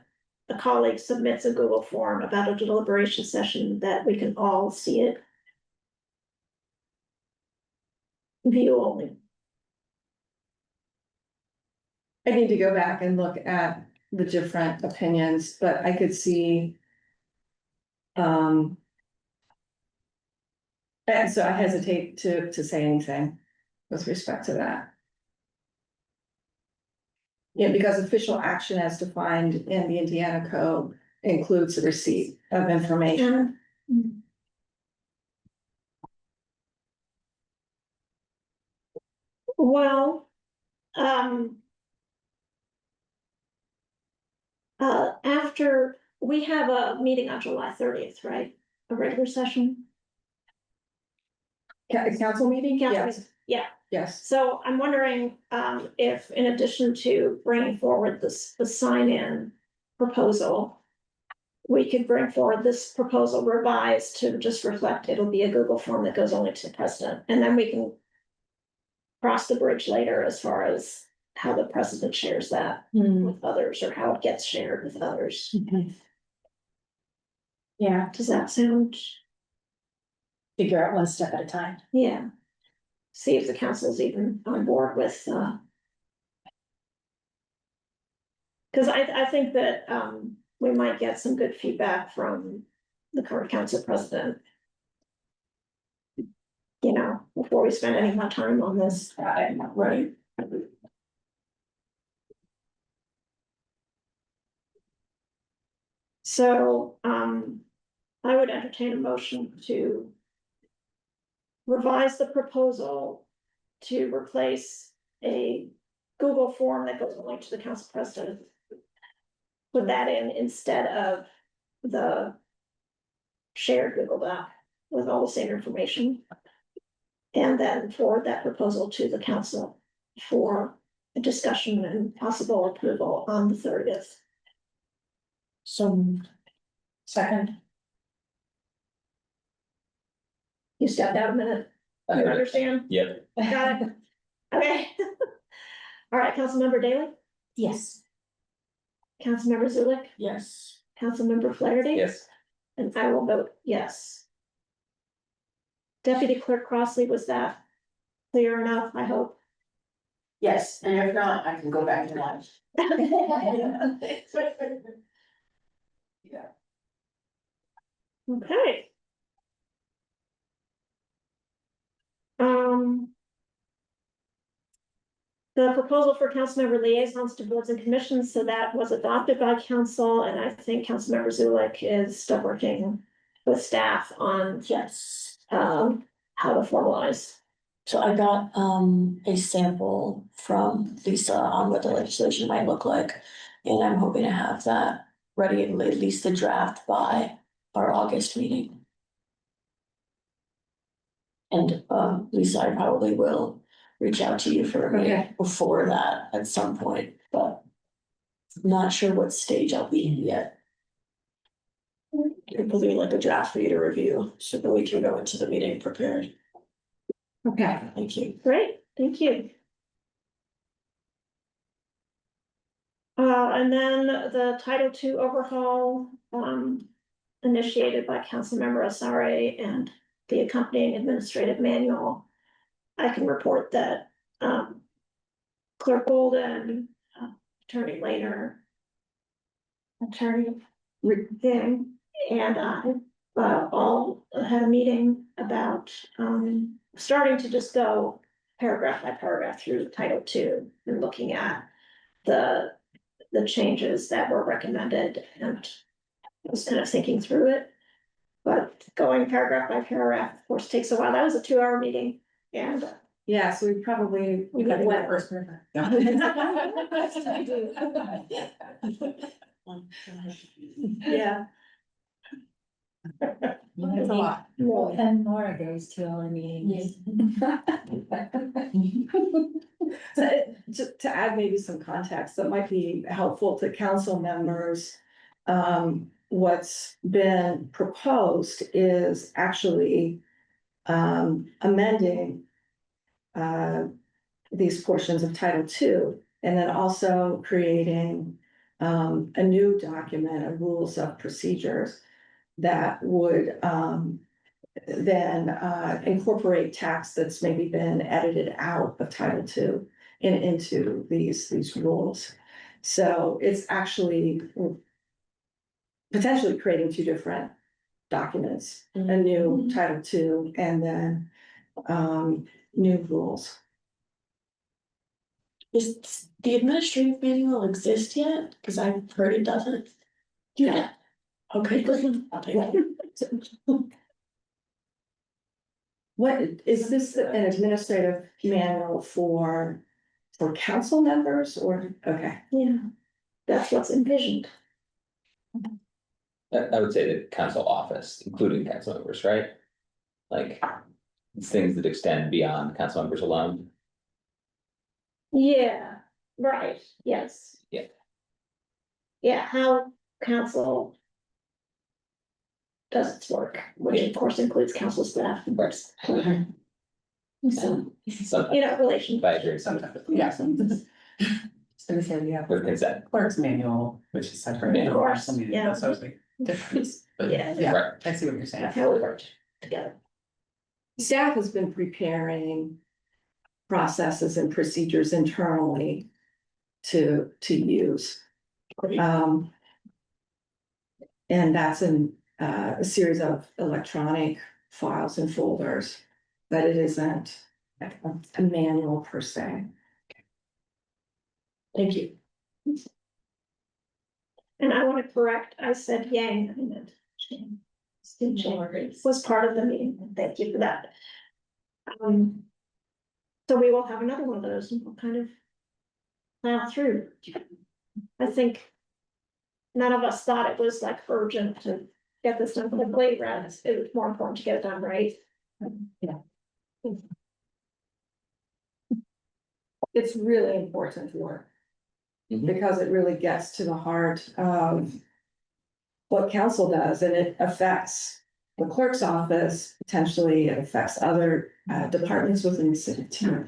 a colleague submits a Google form about a deliberation session, that we can all see it. View only. I need to go back and look at the different opinions, but I could see. And so I hesitate to say anything with respect to that. Yeah, because official action as defined in the Indiana code includes the receipt of information. Well, after, we have a meeting on July 30th, right? A regular session? Council meeting? Council Yes, meeting. Yeah, yes. so I'm wondering, if in addition to bringing forward the sign-in proposal, we could bring forward this proposal revised to just reflect, it'll be a Google form that goes only to the president, and then we can cross the bridge later as far as how the president shares that with others, or how it gets shared with others. Yeah, Does that sound? figure out one step at a time. Yeah. See if the council's even on board with, cause I think that, we might get some good feedback from the current council president. You know, before we spend any more time on this. Right. So, I would entertain a motion to revise the proposal to replace a Google form that goes only to the council president. Put that in instead of the shared Google Doc with all the same information. And then forward that proposal to the council for a discussion and possible approval on the 30th. So. Second. You stepped out a minute. I You heard it. understand? Yep, Got it? Okay. All right, Councilmember Daley, Yes. Councilmember Zulik, Yes. Councilmember Flaherty. yes, And I will vote yes. Deputy Clerk Crossley, was that clear enough, I hope? Yes, and if not, I can go back to lunch. Okay. The proposal for council member liaisons to boards and commissions, so that was adopted by council, and I think Councilmember Zulik is still working with staff on, Yes, how to formalize. so I got a sample from Lisa on what the legislation might look like. And I'm hoping to have that ready, at least the draft by our August meeting. And Lisa, I probably will reach out to you for a meeting before that at some point, but not sure what stage I'll be in yet. It'll be like a draft for you to review, so that we can go into the meeting prepared. Okay. Thank you. Great, thank you. And then the Title II overhaul, initiated by Councilmember Asare and the accompanying administrative manual. I can report that, Clerk Golden, Attorney Laner, Attorney Thing, and I, all had a meeting about, starting to just go paragraph by paragraph through Title II and looking at the changes that were recommended, and I was kind of thinking through it. But going paragraph by paragraph, of course, takes a while. That was a 2-hour meeting, and Yeah, so we probably. We got went that first. Yeah. That's a lot. 10 more of those 2-hour meetings. To add maybe some context that might be helpful to council members. What's been proposed is actually amending these portions of Title II, and then also creating a new document of rules of procedures that would then incorporate text that's maybe been edited out of Title II and into these rules. So it's actually potentially creating two different documents, a new Title II and then new rules. Does the administrative manual exist yet? Cause I've heard it doesn't. Yeah. Okay, good. I'll take it. What, is this an administrative manual for council members or, okay, Yeah, that's what's envisioned. I would say the council office, including council members, right? Like, it's things that extend beyond council members alone. Yeah, right, yes. Yeah. Yeah, how council does its work, which of course includes council staff, of course. So, Some, relation. I agree, Sometimes, Yeah. so we said, yeah. with consent, clerk's manual, which is separate. Of course, I mean, yeah. that's always big difference, but Yeah. yeah, right? I see what you're saying. How we worked together. Staff has been preparing processes and procedures internally to use. And that's in a series of electronic files and folders, but it isn't a manual per se. Thank you. And I want to correct, I said Yang, I meant Shane. Steve Shane was part of the meeting, thank you for that. So we will have another one of those and we'll kind of plow through. I think none of us thought it was like urgent to get this done for the blade rounds. It was more important to get it done right. It's really important work. Mhm. Because it really gets to the heart of what council does, and it affects the clerk's office, potentially it affects other departments within the city too.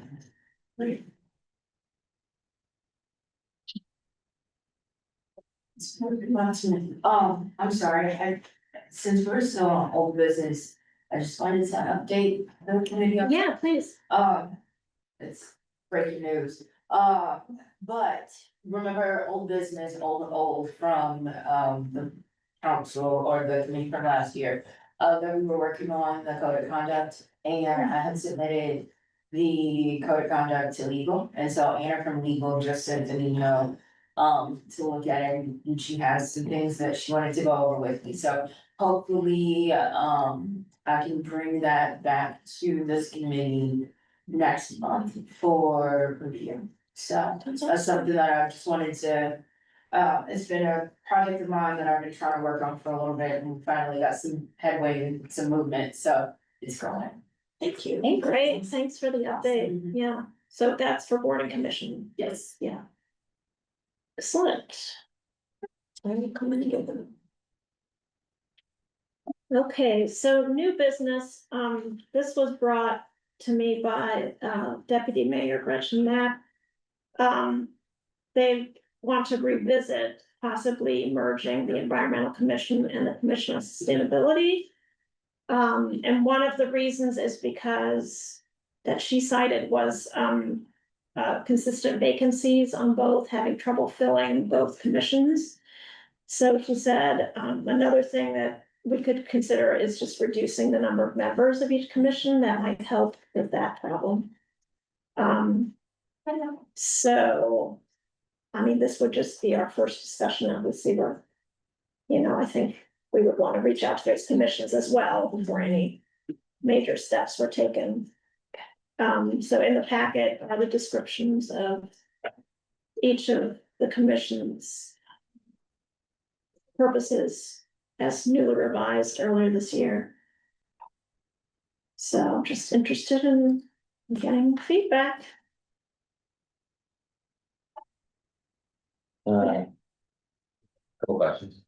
I'm sorry, since we're still on old business, I just wanted to update the committee. Yeah, please. It's breaking news, but remember old business, old from, the council or the committee from last year. That we were working on the code of conduct and I had submitted the code of conduct to legal. And so Anna from legal just sent an email, to look at it and she has some things that she wanted to go over with me. So hopefully, I can bring that back to this committee next month for review. So that's something that I just wanted to, it's been a project of mine that I've been trying to work on for a little bit and finally got some headway and some movement, so it's going. Thank you. Great, thanks for the update. Mhm. Yeah, so that's for board and commission. Yes. Yeah. Excellent. I'm coming to get them. Okay, so new business, this was brought to me by Deputy Mayor Gretchen Knapp. They want to revisit possibly merging the Environmental Commission and the Commission on Sustainability. And one of the reasons is because that she cited was consistent vacancies on both, having trouble filling both commissions. So she said, another thing that we could consider is just reducing the number of members of each commission. That might help with that problem. So, I mean, this would just be our first discussion of the CBER. I think we would want to reach out to those commissions as well before any major steps were taken. So in the packet are the descriptions of each of the commission's purposes as newly revised earlier this year. So I'm just interested in getting feedback. Couple questions.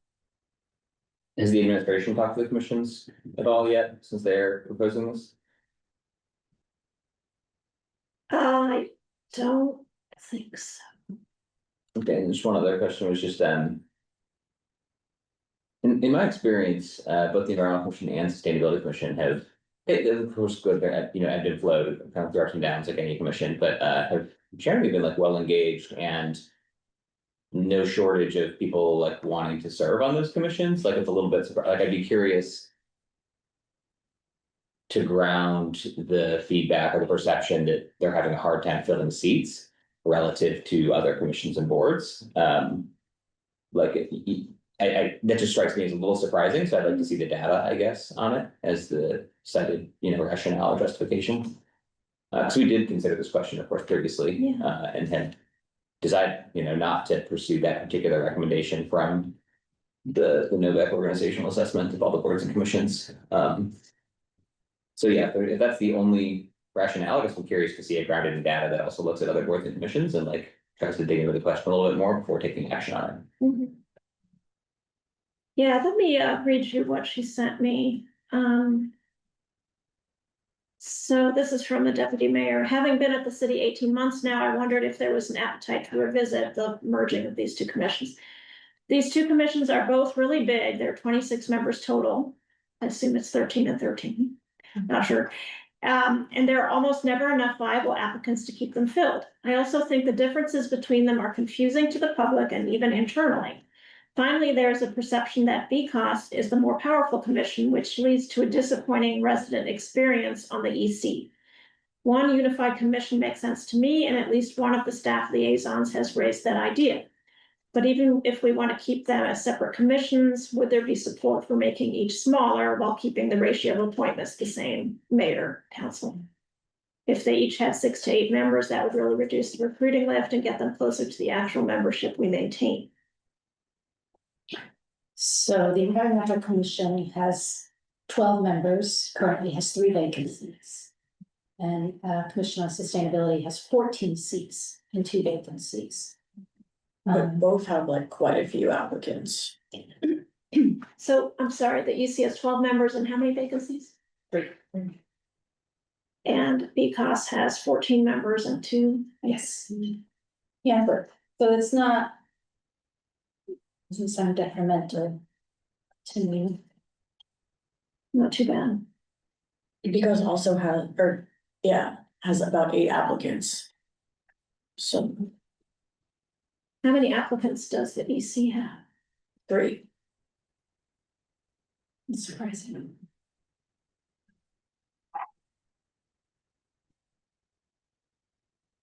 Has the administration talked to the commissions at all yet, since they're proposing this? I don't think so. Okay, and just one other question was just, in my experience, both the Environmental Commission and Sustainability Commission have, of course, good, you know, ebbed and flowed, kind of ups and downs like any commission, but, have generally been like well engaged and no shortage of people like wanting to serve on those commissions, like it's a little bit, like I'd be curious to ground the feedback or the perception that they're having a hard time filling seats relative to other commissions and boards. Like, that just strikes me as a little surprising, so I'd like to see the data, I guess, on it as the cited, you know, rationale or justification. So we did consider this question, of course, previously, and had decided, you know, not to pursue that particular recommendation from the NOVEC organizational assessment of all the boards and commissions. So yeah, if that's the only rationale, I guess I'm curious to see it grounded in data that also looks at other boards and commissions and like tries to dig into the question a little bit more before taking action on it. Mhm. Yeah, let me read you what she sent me. So this is from the deputy mayor. Having been at the city 18 months now, I wondered if there was an appetite to revisit the merging of these two commissions. These two commissions are both really big. There are 26 members total. I assume it's 13 and 13. Not sure. And there are almost never enough viable applicants to keep them filled. I also think the differences between them are confusing to the public and even internally. Finally, there's a perception that BCOS is the more powerful commission, which leads to a disappointing resident experience on the EC. One unified commission makes sense to me, and at least one of the staff liaisons has raised that idea. But even if we want to keep them as separate commissions, would there be support for making each smaller while keeping the ratio of appointments the same, mayor, council? If they each had 6 to 8 members, that would really reduce the recruiting lift and get them closer to the actual membership we maintain. So the Environmental Commission has 12 members, currently has 3 vacancies. And Commission on Sustainability has 14 seats and 2 vacancies. But both have like quite a few applicants. So I'm sorry, the EC has 12 members and how many vacancies? 3. And BCOS has 14 members and 2. Yes. Yeah, so it's not. Doesn't sound detrimental to me. Not too bad. Because also has about 8 applicants. So How many applicants does the EC have? 3. It's surprising.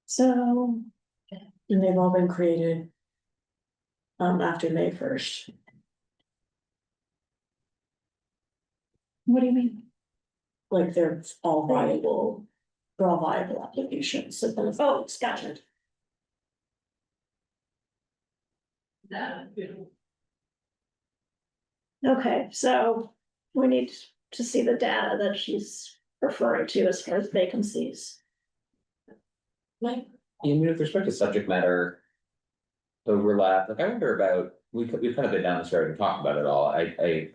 So, And they've all been created. After May 1st. what do you mean? Like they're all viable applications. Oh, gotcha. Okay, so we need to see the data that she's referring to as far as vacancies. Like, I mean, with respect to subject matter overlap, like I wonder about, we've kind of been down this road and talked about it all. I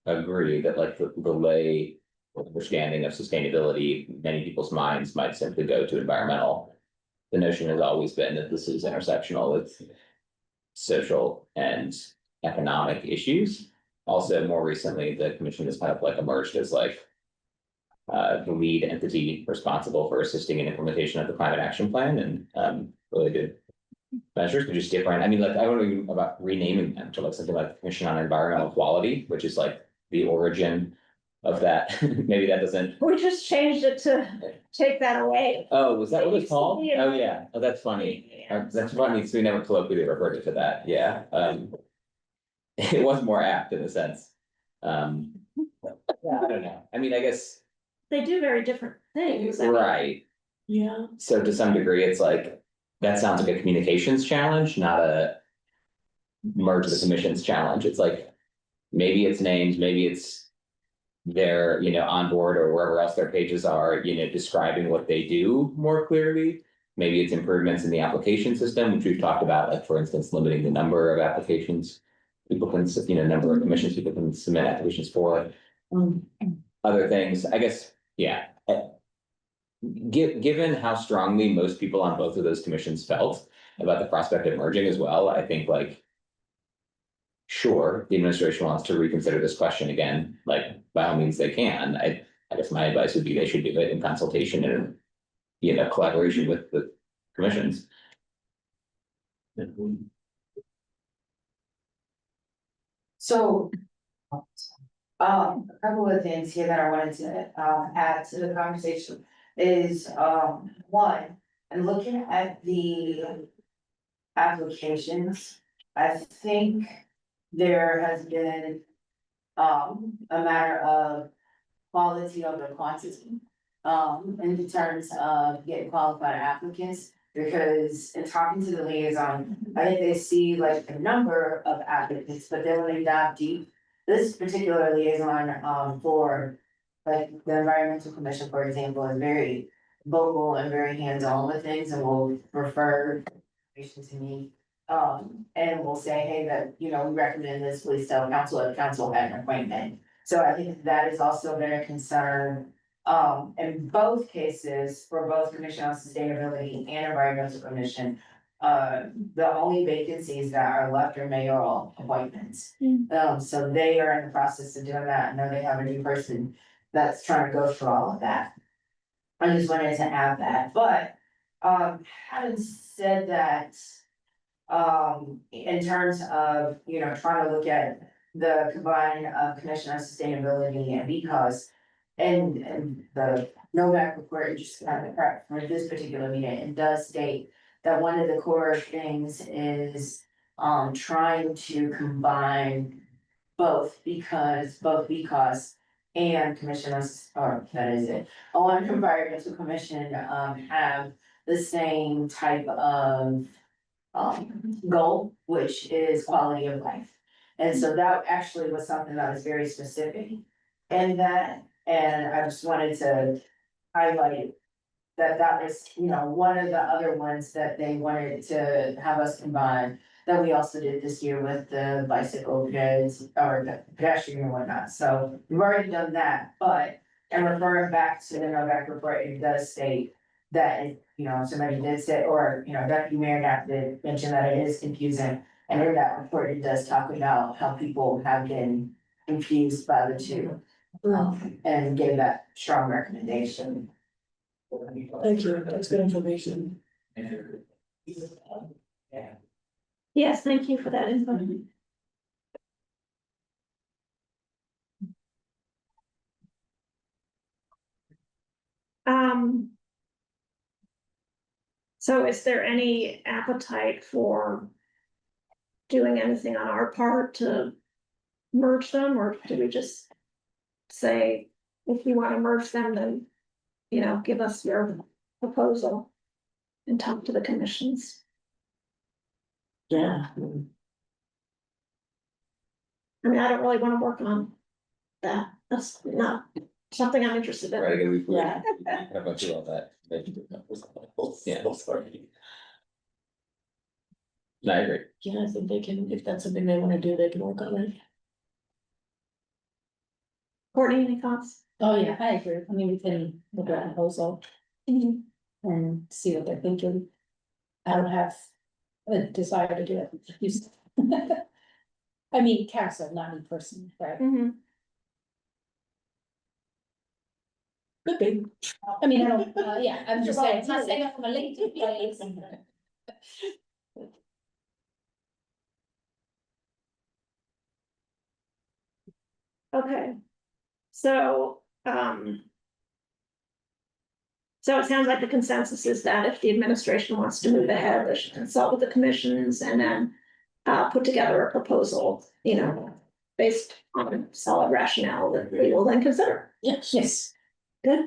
agree that like the lay understanding of sustainability, many people's minds might simply go to environmental. The notion has always been that this is intersectional with social and economic issues. Also, more recently, the commission has kind of like emerged as like the lead entity responsible for assisting in implementation of the climate action plan and really good measures, but just different. I mean, like I don't know even about renaming them to like something like the Commission on Environmental Quality, which is like the origin of that. Maybe that doesn't. We just changed it to take that away. Oh, was that what it's called? It used to be Oh, yeah. Oh, that's funny. That's funny. So we never colloquially referred to that. Yeah. It was more apt in a sense. Yeah, I don't know. I mean, I guess. They do very different things. I mean, Right. yeah, So to some degree, it's like, that sounds like a communications challenge, not a merge the commissions challenge. It's like, maybe it's names, maybe it's their, you know, on board or wherever else their pages are, you know, describing what they do more clearly. Maybe it's improvements in the application system, which we've talked about, like, for instance, limiting the number of applications. People can, you know, number of commissions people can submit applications for. Other things, I guess, yeah. Given how strongly most people on both of those commissions felt about the prospect of merging as well, I think like. Sure, the administration wants to reconsider this question again, like by all means they can. I guess my advice would be they should do it in consultation and. Collaboration with the commissions. So. A couple of things here that I wanted to add to the conversation is one, and looking at the. Applications, I think there has been. A matter of quality over quantity. In terms of getting qualified applicants, because in talking to the liaison, I think they see like a number of applicants, but then when they dive deep. This particular liaison, for like the environmental commission, for example, is very vocal and very hands-on with things and will refer information to me. And will say, hey, that, we recommend this, please tell council if council had an appointment. So I think that is also very concerned. In both cases, for both Commission on Sustainability and Environmental Commission. The only vacancies that are left are mayoral appointments. So they are in the process of doing that. I know they have a new person that's trying to go through all of that. I just wanted to add that, but, having said that. In terms of, trying to look at the combined, Commission on Sustainability and because. And the Novak report, just kind of prep for this particular meeting, it does state that one of the core things is. Trying to combine both because. And Commission on, or that is it, on Environmental Commission, have the same type of goal, which is quality of life. And so that actually was something that was very specific in that, and I just wanted to highlight. That was, one of the other ones that they wanted to have us combine, that we also did this year with the bicycle kids or the pedestrian and whatnot, so we've already done that, but. And referring back to the Novak report, it does state that, somebody did say, or, Deputy Mayor Knapp did mention that it is confusing. And in that report, it does talk about how people have been confused by the two. And gave that strong recommendation. Thank you, that's good information. Yes, thank you for that info. Um. So is there any appetite for doing anything on our part to merge them, or do we just say, if you want to merge them, then, give us your proposal and talk to the commissions? Yeah. I mean, I don't really want to work on that. That's not something I'm interested in. Right, we. Yeah. Have gone through all that. Yeah. No, I agree. Yeah, I think they can, if that's something they wanna do, they can work on it. Courtney, any thoughts? Oh, yeah, I agree. I mean, we can look at a proposal and see what they're thinking. I don't have a desire to do it. I mean, council, not in person, right? Could be. I mean, I don't, yeah, I'm just saying, it's not saying I'm a LinkedIn place. Okay, so, so it sounds like the consensus is that if the administration wants to move ahead, they should consult with the commissions and then put together a proposal, based on solid rationale that we will then consider. Yes. Good.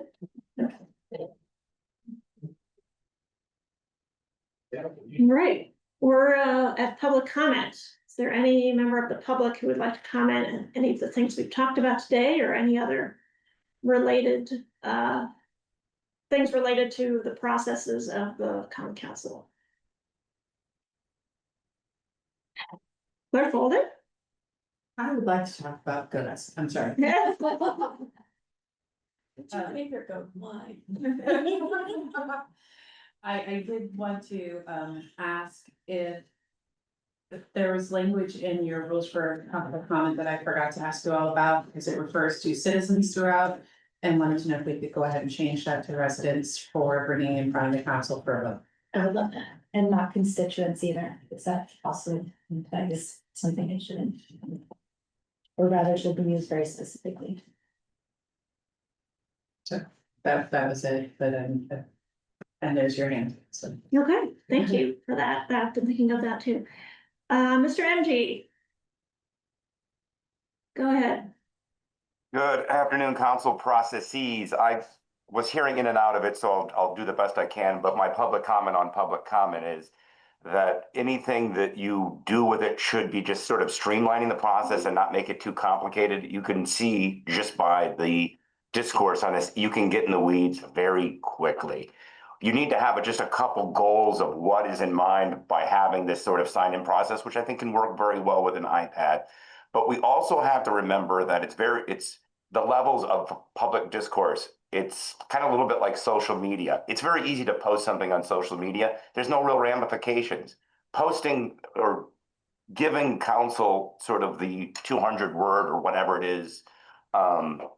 Right, we're at public comment. Is there any member of the public who would like to comment on any of the things we've talked about today, or any other related things related to the processes of the common council? Claire Folden? I would like to talk about goodness, I'm sorry. What's your favorite goat? Why? I did want to ask if there was language in your rules for public comment that I forgot to ask you all about, because it refers to citizens throughout. And wanted to know if we could go ahead and change that to residents for bringing in front of the council for a vote. I would love that. And not constituents either. Is that also, that is something it shouldn't? Or rather should be used very specifically. That was it, but and there's your hand, so. Okay, thank you for that. I've been thinking of that too. Mr. MG. Go ahead. Good afternoon, council processes. I was hearing in and out of it, so I'll do the best I can, but my public comment on public comment is that anything that you do with it should be just sort of streamlining the process and not make it too complicated. You can see just by the discourse on this, you can get in the weeds very quickly. You need to have just a couple goals of what is in mind by having this sort of sign-in process, which I think can work very well with an iPad. But we also have to remember that it's the levels of public discourse. It's kind of a little bit like social media. It's very easy to post something on social media. There's no real ramifications. Posting or giving council sort of the 200 word or whatever it is,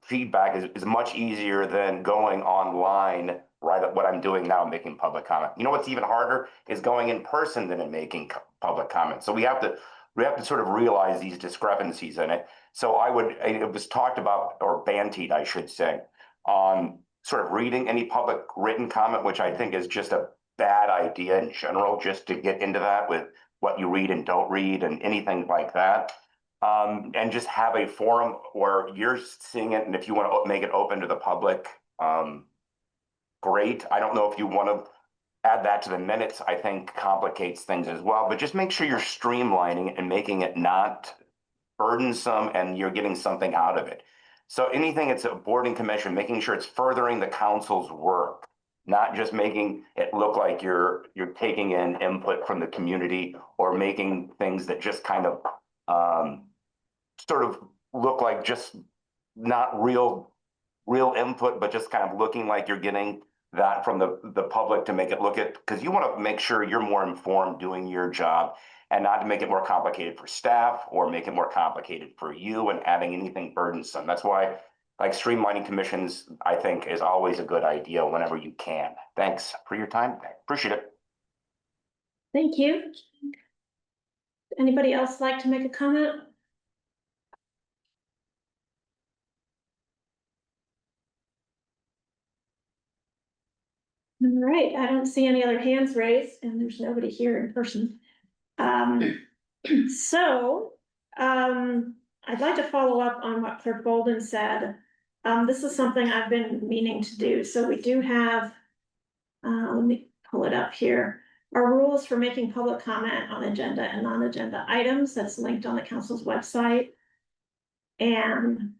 feedback is much easier than going online, right? At what I'm doing now, making public comment. You know what's even harder is going in person than in making public comment. So we have to sort of realize these discrepancies in it. So it was talked about, or bantied, I should say, on sort of reading any public written comment, which I think is just a bad idea in general, just to get into that with what you read and don't read and anything like that. And just have a forum where you're seeing it. And if you want to make it open to the public, great. I don't know if you want to add that to the minutes, I think complicates things as well, but just make sure you're streamlining and making it not burdensome and you're getting something out of it. So anything it's a boarding commission, making sure it's furthering the council's work, not just making it look like you're taking in input from the community or making things that just kind of sort of look like just not real input, but just kind of looking like you're getting that from the public to make it look at, because you want to make sure you're more informed doing your job and not to make it more complicated for staff or make it more complicated for you and adding anything burdensome. That's why like streamlining commissions, I think, is always a good idea whenever you can. Thanks for your time. Appreciate it. Thank you. Anybody else like to make a comment? All right, I don't see any other hands raised and there's nobody here in person. So, I'd like to follow up on what Clerk Bolden said. This is something I've been meaning to do. So we do have, let me pull it up here. Our rules for making public comment on agenda and non-agenda items, that's linked on the council's website. And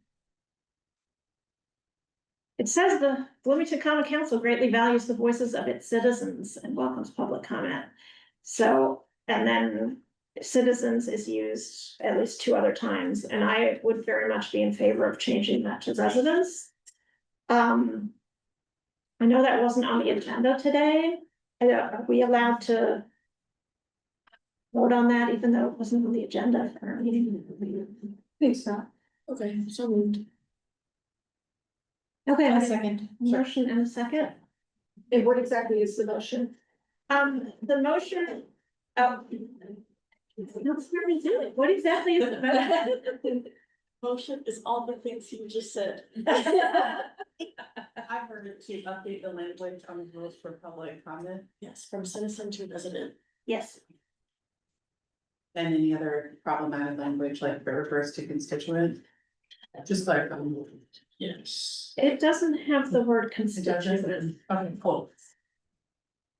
it says the Bloomington Common Council greatly values the voices of its citizens and welcomes public comment. So, and then citizens is used at least 2 other times, and I would very much be in favor of changing that to residents. I know that wasn't on the agenda today. Are we allowed to vote on that even though it wasn't on the agenda for our meeting? Think so. Okay, so moved. Okay, A second. motion and a second. And what exactly is the motion? The motion, oh. Let's hear me do it. What exactly is the motion? Motion is all the things you just said. I heard it to update the language on the rules for public comment Yes, from citizen to resident. Yes, and any other problematic language like that refers to constituent. Just like. Yes. it doesn't have the word constituent. Okay, cool.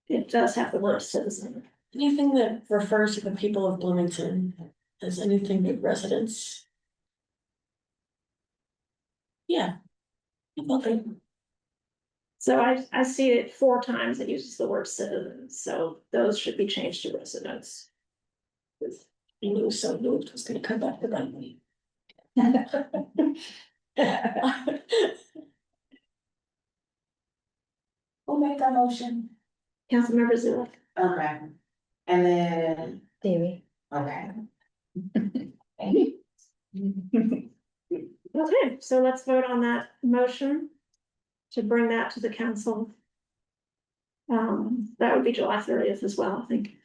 It does have the word citizen. Anything that refers to the people of Bloomington as anything but residents. Yeah. Okay. So I see it 4 times it uses the word citizen, so those should be changed to residents. I knew so moved was gonna come back to that. that motion. Councilmember Zulik. Okay. And then, Davy. okay. Okay, so let's vote on that motion to bring that to the council. That would be July 30th as well, I think.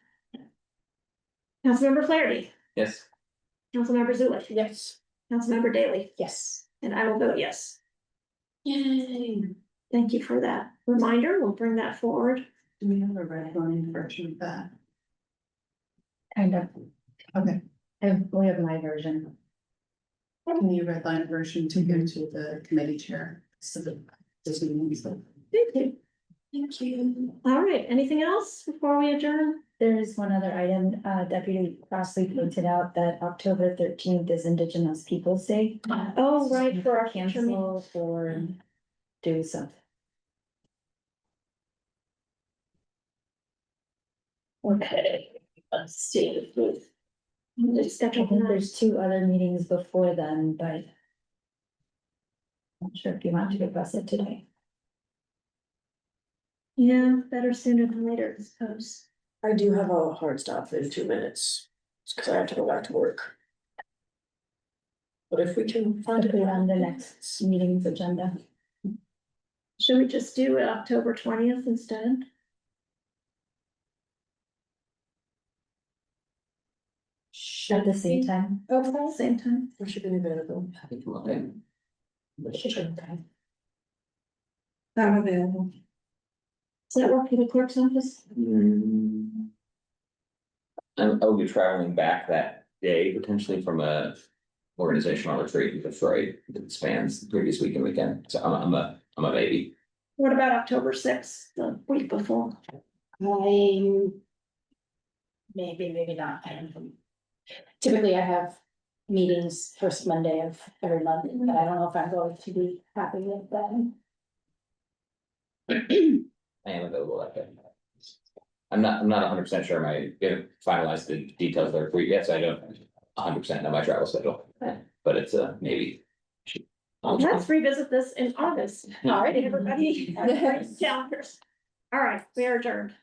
Councilmember Flaherty, Yes, Councilmember Zulik, Yes. Councilmember Daley, Yes. and I will vote yes. Yay. Thank you for that reminder. We'll bring that forward. Do we have a red line version of that? Kind of, Okay, we have my version. can you red line version to give to the committee chair? So that this meeting is like. Thank you. Thank you. All right, anything else before we adjourn? There is one other item, Deputy Crossley pointed out that October 13th is Indigenous Peoples' Day. Oh, right, for our future meeting. Cancel or do something. Okay, let's see. Let's I schedule think that. there's 2 other meetings before then, but I'm not sure if you want to discuss it today. Yeah, better sooner than later, I suppose. I do have a hard stop in 2 minutes, because I have to go back to work. But if we can find Put it it on the next meeting's agenda Should we just do it October 20th instead? at the same time. Okay. Same time. I should be available. happy to look in. Okay. I'm available. Does that work for the clerk's office? I'll be traveling back that day potentially from a organizational retreat in Detroit that spans the previous week and weekend, so I'm a baby. What about October 6th, the week before? Maybe, maybe not. I don't know. Typically, I have meetings first Monday of every month, but I don't know if I'm going to be happy with that. I am available that day. I'm not 100% sure, I didn't finalize the details of the retreat yet, so I don't 100% know my travel schedule, but it's a maybe. Let's revisit this in August. All right, everybody. Calendars. All right, we are adjourned.